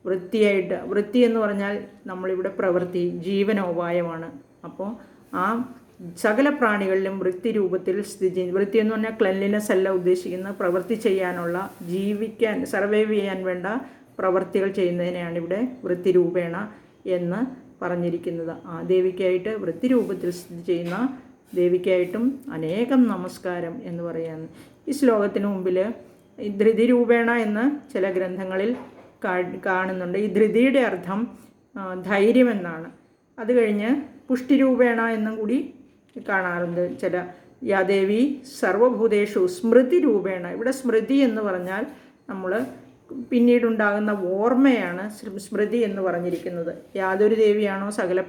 വൃത്തി എന്ന് പറഞ്ഞാൽ നമ്മളിവിടെ പ്രവൃത്തി, ജീവനോപായമാണ്. അപ്പോൾ ആ സകല പ്രാണികളിലും വൃത്തി രൂപത്തിൽ സ്ഥിതി ചെയ്യുന്നു. വൃത്തി എന്ന് പറഞ്ഞാൽ ക്ലെൻലിനെസ് അല്ല ഉദ്ദേശിക്കുന്ന, പ്രവൃത്തി ചെയ്യാനുള്ള, ജീവിക്കാൻ, സർവൈവ് ചെയ്യാൻ വേണ്ട പ്രവൃത്തികൾ ചെയ്യുന്നതിനെയാണ് ഇവിടെ വൃത്തിരൂപേണ എന്ന് പറഞ്ഞിരിക്കുന്നത്. ആ ദേവിക്കായിട്ട് വൃത്തിരൂപത്തിൽ സ്ഥിതി ചെയ്യുന്ന ദേവിക്കായിട്ടും അനേകം നമസ്കാരം എന്ന് പറയുന്നു. ഈ ശ്ലോകത്തിന് മുമ്പിൽ ഈ ധൃതിരൂപേണ എന്ന് ചില ഗ്രന്ഥങ്ങളിൽ കാണുന്നുണ്ട്. ഈ ധൃതിയുടെ അർത്ഥം ധൈര്യമെന്നാണ്. അത് കഴിഞ്ഞ് പുഷ്ടിരൂപേണ എന്നും കൂടി കാണാറുണ്ട് ചില. യാദേവി സർവഭൂതേഷു സ്മൃതി രൂപേണ. ഇവിടെ സ്മൃതി എന്ന് പറഞ്ഞാൽ നമ്മൾ പിന്നീടുണ്ടാകുന്ന ഓർമ്മയാണ് സ്മൃതി എന്ന് പറഞ്ഞിരിക്കുന്നത്. യാതൊരു ദേവിയാണോ സകല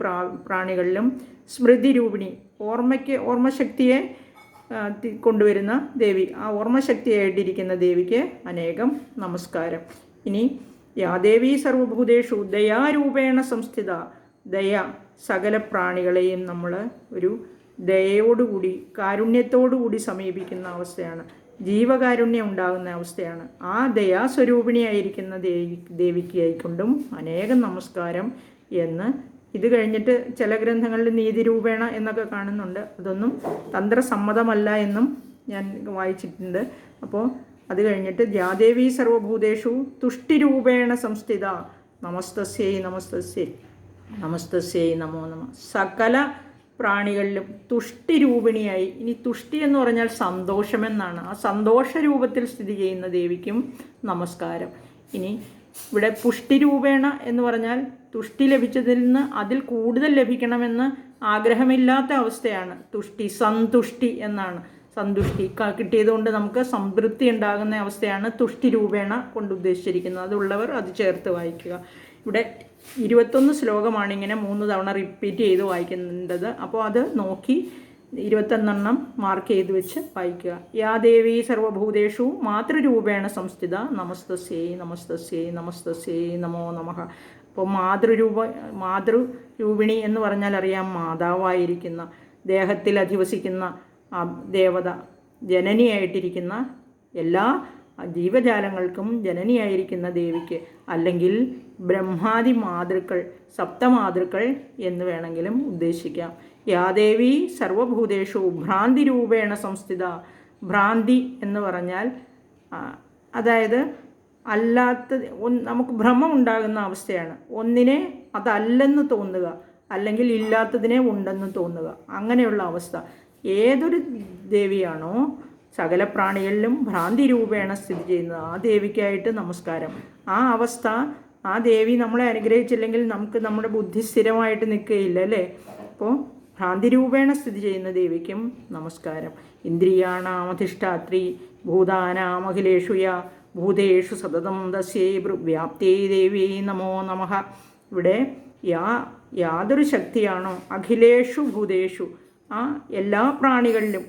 പ്രാണികളിലും സ്മൃതി രൂപിണി, ഓർമ്മശക്തിയെ കൊണ്ടുവരുന്ന ദേവി, ആ ഓർമ്മശക്തിയായിട്ടിരിക്കുന്ന ദേവിക്ക് അനേകം നമസ്കാരം. ഇനി യാദേവി സർവഭൂതേഷു ദയാരൂപേണ സംസ്ഥിത. ദയ, സകല പ്രാണികളെയും നമ്മൾ ഒരു ദയയോടുകൂടി, കാരുണ്യത്തോടുകൂടി സമീപിക്കുന്ന അവസ്ഥയാണ്, ജീവകാരുണ്യം ഉണ്ടാകുന്ന അവസ്ഥയാണ്. ആ ദയാസ്വരൂപിണിയായിരിക്കുന്ന ദേവിക്കായിക്കൊണ്ടും അനേകം നമസ്കാരം എന്ന്. ഇത് കഴിഞ്ഞിട്ട് ചില ഗ്രന്ഥങ്ങളിൽ നീതിരൂപേണ എന്നൊക്കെ കാണുന്നുണ്ട്. അതൊന്നും തന്ത്രസമ്മതമല്ല എന്നും ഞാൻ വായിച്ചിട്ടുണ്ട്. അപ്പോൾ അത് കഴിഞ്ഞിട്ട് യാദേവി സർവഭൂതേഷു തുഷ്ടിരൂപേണ സംസ്ഥിത. നമസ്തസ്യൈ നമസ്തസ്യൈ നമസ്തസ്യൈ നമോ നമ. സകല പ്രാണികളിലും തുഷ്ടിരൂപിണിയായി. ഇനി തുഷ്ടി എന്ന് പറഞ്ഞാൽ സന്തോഷമെന്നാണ്. ആ സന്തോഷ രൂപത്തിൽ സ്ഥിതി ചെയ്യുന്ന ദേവിക്കും നമസ്കാരം. ഇനി ഇവിടെ പുഷ്ടിരൂപേണ എന്ന് പറഞ്ഞാൽ തുഷ്ടി ലഭിച്ചതിൽ നിന്ന് അതിൽ കൂടുതൽ ലഭിക്കണമെന്ന് ആഗ്രഹമില്ലാത്ത അവസ്ഥയാണ് തുഷ്ടി. സന്തുഷ്ടി എന്നാണ്. സന്തുഷ്ടി കിട്ടിയതുകൊണ്ട് നമുക്ക് സംതൃപ്തി ഉണ്ടാകുന്ന അവസ്ഥയാണ് തുഷ്ടി രൂപേണ കൊണ്ട് ഉദ്ദേശിച്ചിരിക്കുന്നത്. അതുള്ളവർ അത് ചേർത്ത് വായിക്കുക. ഇവിടെ 21 ശ്ലോകമാണ് ഇങ്ങനെ 3 തവണ റിപ്പീറ്റ് ചെയ്ത് വായിക്കേണ്ടത്. അപ്പോൾ അത് നോക്കി 21 മാർക്ക് ചെയ്ത് വെച്ച് വായിക്കുക. യാ ദേവി സർവഭൂതേഷു മാതൃരൂപേണ സംസ്ഥിത. നമസ്തസ്യൈ നമസ്തസ്യൈ നമസ്തസ്യൈ നമോ നമഃ. അപ്പോൾ മാതൃരൂപിണി എന്ന് പറഞ്ഞാൽ അറിയാം, മാതാവായിരിക്കുന്ന, ദേഹത്തിൽ അധിവസിക്കുന്ന ആ ദേവത, ജനനിയായിട്ടിരിക്കുന്ന എല്ലാ ജീവജാലങ്ങൾക്കും ജനനിയായിരിക്കുന്ന ദേവിക്ക്, അല്ലെങ്കിൽ ബ്രഹ്മാദി മാതൃക്കൾ, സപ്തമാതൃക്കൾ എന്ന് വേണമെങ്കിലും ഉദ്ദേശിക്കാം. യാദേവി സർവഭൂതേഷു ഭ്രാന്തി രൂപേണ സംസ്ഥിത. ഭ്രാന്തി എന്ന് പറഞ്ഞാൽ അതായത് നമുക്ക് ഭ്രമം ഉണ്ടാകുന്ന അവസ്ഥയാണ്. ഒന്നിനെ അതല്ലെന്ന് തോന്നുക, അല്ലെങ്കിൽ ഇല്ലാത്തതിനെ ഉണ്ടെന്ന് തോന്നുക, അങ്ങനെയുള്ള അവസ്ഥ. ഏതൊരു ദേവിയാണോ സകല പ്രാണികളിലും ഭ്രാന്തി രൂപേണ സ്ഥിതി ചെയ്യുന്നത് ആ ദേവിക്കായിട്ട് നമസ്കാരം. ആ അവസ്ഥ, ആ ദേവി നമ്മളെ അനുഗ്രഹിച്ചില്ലെങ്കിൽ നമുക്ക് നമ്മുടെ ബുദ്ധി സ്ഥിരമായിട്ട് നിൽക്കുകയില്ല അല്ലേ. അപ്പോൾ ഭ്രാന്തി രൂപേണ സ്ഥിതി ചെയ്യുന്ന ദേവിക്കും നമസ്കാരം. ഇന്ദ്രിയാണാമധിഷ്ഠാത്രി ഭൂതാനാമഖിലേഷു യാ ഭൂതേഷു സതതം തസ്യൈ വ്യാപ്തേ ദേവി നമോ നമഃ. ഇവിടെ യാതൊരു ശക്തിയാണോ അഖിലേഷു ഭൂതേഷു, ആ എല്ലാ പ്രാണികളിലും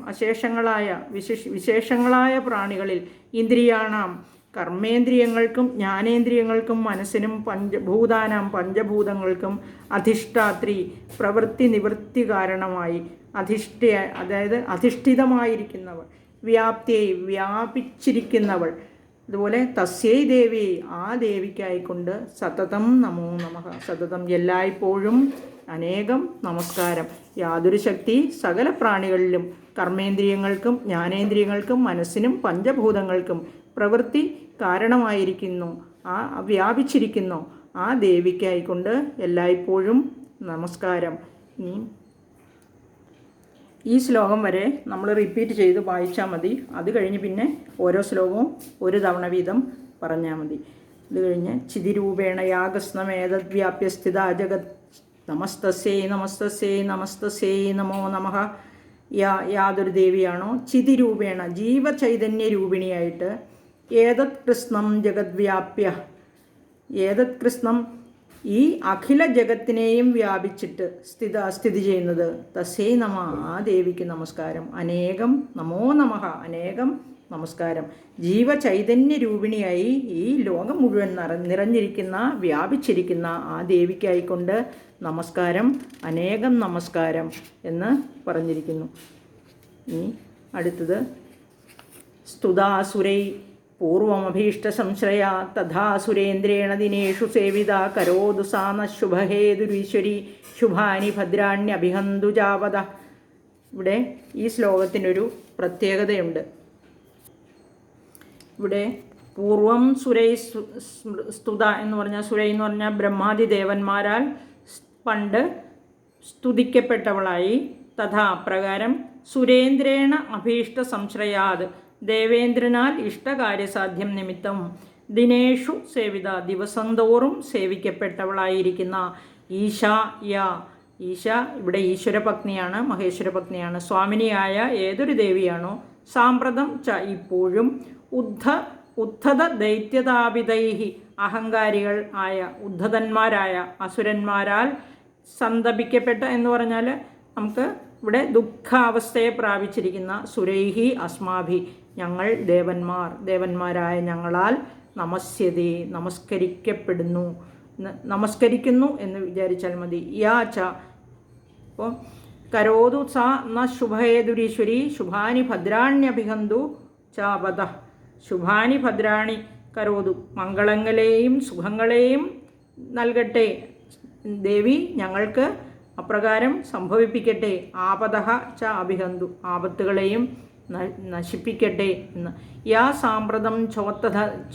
വിശേഷങ്ങളായ പ്രാണികളിൽ, ഇന്ദ്രിയാണാം കർമ്മേന്ദ്രിയങ്ങൾക്കും ജ്ഞാനേന്ദ്രിയങ്ങൾക്കും മനസ്സിനും ഭൂതാനാം പഞ്ചഭൂതങ്ങൾക്കും അധിഷ്ഠാത്രി പ്രവൃത്തി നിവൃത്തി കാരണമായി അതായത് അധിഷ്ഠിതമായിരിക്കുന്നവൾ, വ്യാപ്തിയായി വ്യാപിച്ചിരിക്കുന്നവൾ. അതുപോലെ തസ്യൈ ദേവി, ആ ദേവിക്കായിക്കൊണ്ട് സതതം നമോ നമഃ. സതതം എല്ലായ്പ്പോഴും അനേകം നമസ്കാരം. യാതൊരു ശക്തി സകല പ്രാണികളിലും കർമ്മേന്ദ്രിയങ്ങൾക്കും ജ്ഞാനേന്ദ്രിയങ്ങൾക്കും മനസ്സിനും പഞ്ചഭൂതങ്ങൾക്കും പ്രവൃത്തി കാരണമായിരിക്കുന്നു, വ്യാപിച്ചിരിക്കുന്നു, ആ ദേവിക്കായിക്കൊണ്ട് എല്ലായ്പ്പോഴും നമസ്കാരം. ഈ ശ്ലോകം വരെ നമ്മൾ റിപ്പീറ്റ് ചെയ്ത് വായിച്ചാൽ മതി. അത് കഴിഞ്ഞ് പിന്നെ ഓരോ ശ്ലോകവും ഒരു തവണ വീതം പറഞ്ഞാൽ മതി. ഇത് കഴിഞ്ഞ് ചിതിരൂപേണ യാഗസ്നമേതദ്വ്യാപ്യസ്ഥിത ജഗത് നമസ്തസ്യൈ നമസ്തസ്യൈ നമസ്തസ്യൈ നമോ നമഃ. യാതൊരു ദേവിയാണോ ചിതിരൂപേണ ജീവചൈതന്യ രൂപിണിയായിട്ട് ഏതത് കൃഷ്ണം ജഗദ്വ്യാപ്യ, ഏതത് കൃഷ്ണം ഈ അഖില ജഗത്തിനെയും വ്യാപിച്ചിട്ട് സ്ഥിതി ചെയ്യുന്നത്, തസ്യൈ നമ, ആ ദേവിക്ക് നമസ്കാരം. അനേകം നമോ നമഃ, അനേകം നമസ്കാരം. ജീവചൈതന്യ രൂപിണിയായി ഈ ലോകം മുഴുവൻ നിറഞ്ഞിരിക്കുന്ന വ്യാപിച്ചിരിക്കുന്ന ആ ദേവിക്കായിക്കൊണ്ട് നമസ്കാരം, അനേകം നമസ്കാരം എന്ന് പറഞ്ഞിരിക്കുന്നു. ഇനി അടുത്തത് സ്തുതാസുരൈ പൂർവമഭീഷ്ടസംശ്രയാ തഥാ സുരേന്ദ്രേണ ദിനേഷു സേവിതാ കരോതു സാ ന ശുഭഹേതുരീശ്വരി ശുഭാനി ഭദ്രാണ്യഭിഹന്തു ജാവത. ഇവിടെ ഈ ശ്ലോകത്തിനൊരു പ്രത്യേകതയുണ്ട്. ഇവിടെ പൂർവം സുരൈ സ്തുത എന്ന് പറഞ്ഞാൽ, സുരൈ എന്ന് പറഞ്ഞാൽ ബ്രഹ്മാദി ദേവന്മാരാൽ പണ്ട് സ്തുതിക്കപ്പെട്ടവളായി. തഥാ പ്രകാരം സുരേന്ദ്രേണ അഭീഷ്ട സംശ്രയാത് ദേവേന്ദ്രനാൽ ഇഷ്ടകാര്യസാധ്യം നിമിത്തം ദിനേഷു സേവിത ദിവസം തോറും സേവിക്കപ്പെട്ടവളായിരിക്കുന്ന ഈശ യ, ഈശ ഇവിടെ ഈശ്വരപത്നിയാണ്, മഹേശ്വരപത്നിയാണ്. സ്വാമിനിയായ ഏതൊരു ദേവിയാണോ സാമ്പ്രതം ച ഇപ്പോഴും ഉദ്ധത ദൈത്യതാപിതൈഹി അഹങ്കാരികൾ ആയ ഉദ്ധതന്മാരായ അസുരന്മാരാൽ സന്തപിക്കപ്പെട്ട എന്ന് പറഞ്ഞാൽ നമുക്ക് ഇവിടെ ദുഃഖാവസ്ഥയെ പ്രാപിച്ചിരിക്കുന്ന സുരൈഹി അസ്മാഭി ഞങ്ങൾ ദേവന്മാരായ ഞങ്ങളാൽ നമസ്യതേ നമസ്കരിക്കുന്നു എന്ന് വിചാരിച്ചാൽ മതി. യാ ച അപ്പോൾ കരോതു സ ന ശുഭഹേതുരീശ്വരി ശുഭാനി ഭദ്രാണ്യഭിഹന്തു ചാപത. ശുഭാനി ഭദ്രാണി കരോതു മംഗളങ്ങളെയും സുഖങ്ങളെയും നൽകട്ടെ ദേവി, ഞങ്ങൾക്ക് അപ്രകാരം സംഭവിപ്പിക്കട്ടെ. ആപതഃ ച അഭിഹന്തു ആപത്തുകളെയും നശിപ്പിക്കട്ടെ എന്ന്. യാ സാമ്പ്രതം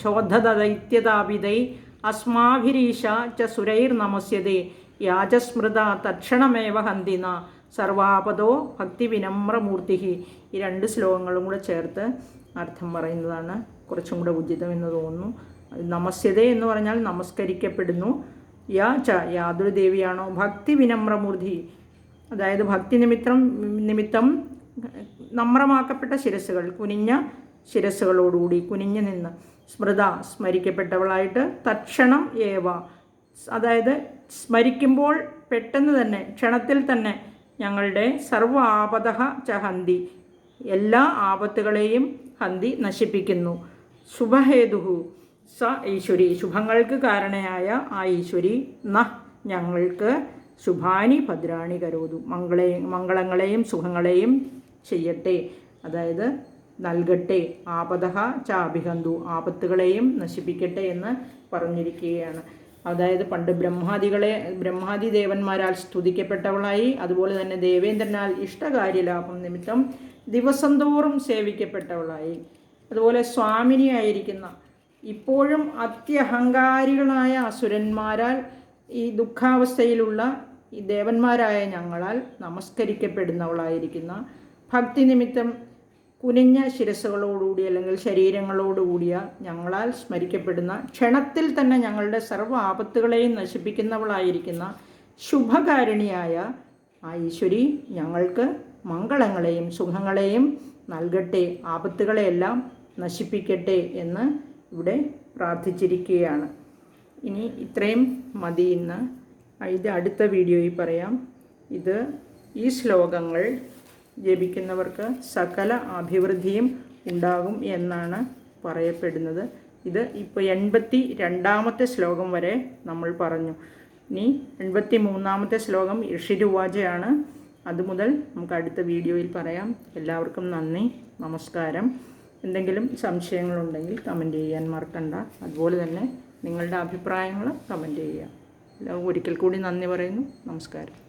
ചോദ്ധദൈത്യതാപിതൈ അസ്മാഭിരീശ ച സുരൈർ നമസ്യതേ യാചസ്മൃത തക്ഷണമേവ ഹന്തിന സർവാപദോ ഭക്തി വിനമ്രമൂർത്തി. ഈ രണ്ട് ശ്ലോകങ്ങളും കൂടെ ചേർത്ത് അർത്ഥം പറയുന്നതാണ് കുറച്ചും കൂടെ ഉചിതം എന്ന് തോന്നുന്നു. നമസ്യതേ എന്ന് പറഞ്ഞാൽ നമസ്കരിക്കപ്പെടുന്നു. യാ ച യാതൊരു ദേവിയാണോ ഭക്തി വിനമ്രമൂർത്തി, അതായത് ഭക്തി നിമിത്തം നമ്രമാക്കപ്പെട്ട ശിരസ്സുകൾ, കുനിഞ്ഞ ശിരസ്സുകളോടുകൂടി കുനിഞ്ഞു നിന്ന്, സ്മരിക്കപ്പെട്ടവളായിട്ട്, തക്ഷണം ഏവ അതായത് സ്മരിക്കുമ്പോൾ പെട്ടെന്ന് തന്നെ ക്ഷണത്തിൽ തന്നെ ഞങ്ങളുടെ സർവ്വ ആപതഃ ച ഹന്തി എല്ലാ ആപത്തുകളെയും ഹന്തി നശിപ്പിക്കുന്നു. ശുഭഹേതുഹു സ ഈശ്വരി ശുഭങ്ങൾക്ക് കാരണയായ ആ ഈശ്വരി ന ഞങ്ങൾക്ക് ശുഭാനി ഭദ്രാണി കരോതു മംഗളങ്ങളെയും സുഖങ്ങളെയും ചെയ്യട്ടെ, അതായത് നൽകട്ടെ. ആപതഃ ച അഭിഹന്തു ആപത്തുകളെയും നശിപ്പിക്കട്ടെ എന്ന് പറഞ്ഞിരിക്കുകയാണ്. അതായത് പണ്ട് ബ്രഹ്മാദി ദേവന്മാരാൽ സ്തുതിക്കപ്പെട്ടവളായി, അതുപോലെ തന്നെ ദേവേന്ദ്രനാൽ ഇഷ്ടകാര്യലാഭം നിമിത്തം ദിവസം തോറും സേവിക്കപ്പെട്ടവളായി, അതുപോലെ സ്വാമിനിയായിരിക്കുന്ന ഇപ്പോഴും അത്യഹങ്കാരികളായ അസുരന്മാരാൽ ഈ ദുഃഖാവസ്ഥയിലുള്ള ഈ ദേവന്മാരായ ഞങ്ങളാൽ നമസ്കരിക്കപ്പെടുന്നവളായിരിക്കുന്ന, ഭക്തി നിമിത്തം കുനിഞ്ഞ ശിരസ്സുകളോടുകൂടി അല്ലെങ്കിൽ ശരീരങ്ങളോടുകൂടിയ ഞങ്ങളാൽ സ്മരിക്കപ്പെടുന്ന, ക്ഷണത്തിൽ തന്നെ ഞങ്ങളുടെ സർവ്വ ആപത്തുകളെയും നശിപ്പിക്കുന്നവളായിരിക്കുന്ന ശുഭകാരിണിയായ ആ ഈശ്വരി ഞങ്ങൾക്ക് മംഗളങ്ങളെയും സുഖങ്ങളെയും നൽകട്ടെ, ആപത്തുകളെയെല്ലാം നശിപ്പിക്കട്ടെ എന്ന് ഇവിടെ പ്രാർത്ഥിച്ചിരിക്കുകയാണ്. ഇനി ഇത്രയും മതി ഇന്ന്. ഇത് അടുത്ത വീഡിയോയിൽ പറയാം. ഈ ശ്ലോകങ്ങൾ ജപിക്കുന്നവർക്ക് സകല അഭിവൃദ്ധിയും ഉണ്ടാകും എന്നാണ് പറയപ്പെടുന്നത്. ഇത് ഇപ്പോൾ 82ാമത്തെ ശ്ലോകം വരെ നമ്മൾ പറഞ്ഞു. ഇനി 83ാമത്തെ ശ്ലോകം ഋഷിരുവാചയാണ്. അതുമുതൽ നമുക്ക് അടുത്ത വീഡിയോയിൽ പറയാം. എല്ലാവർക്കും നന്ദി, നമസ്കാരം. എന്തെങ്കിലും സംശയങ്ങളുണ്ടെങ്കിൽ കമൻറ്റ് ചെയ്യാൻ മറക്കണ്ട. അതുപോലെ തന്നെ നിങ്ങളുടെ അഭിപ്രായങ്ങൾ കമൻറ്റ് ചെയ്യുക. ഒരിക്കൽ കൂടി നന്ദി പറയുന്നു. നമസ്കാരം.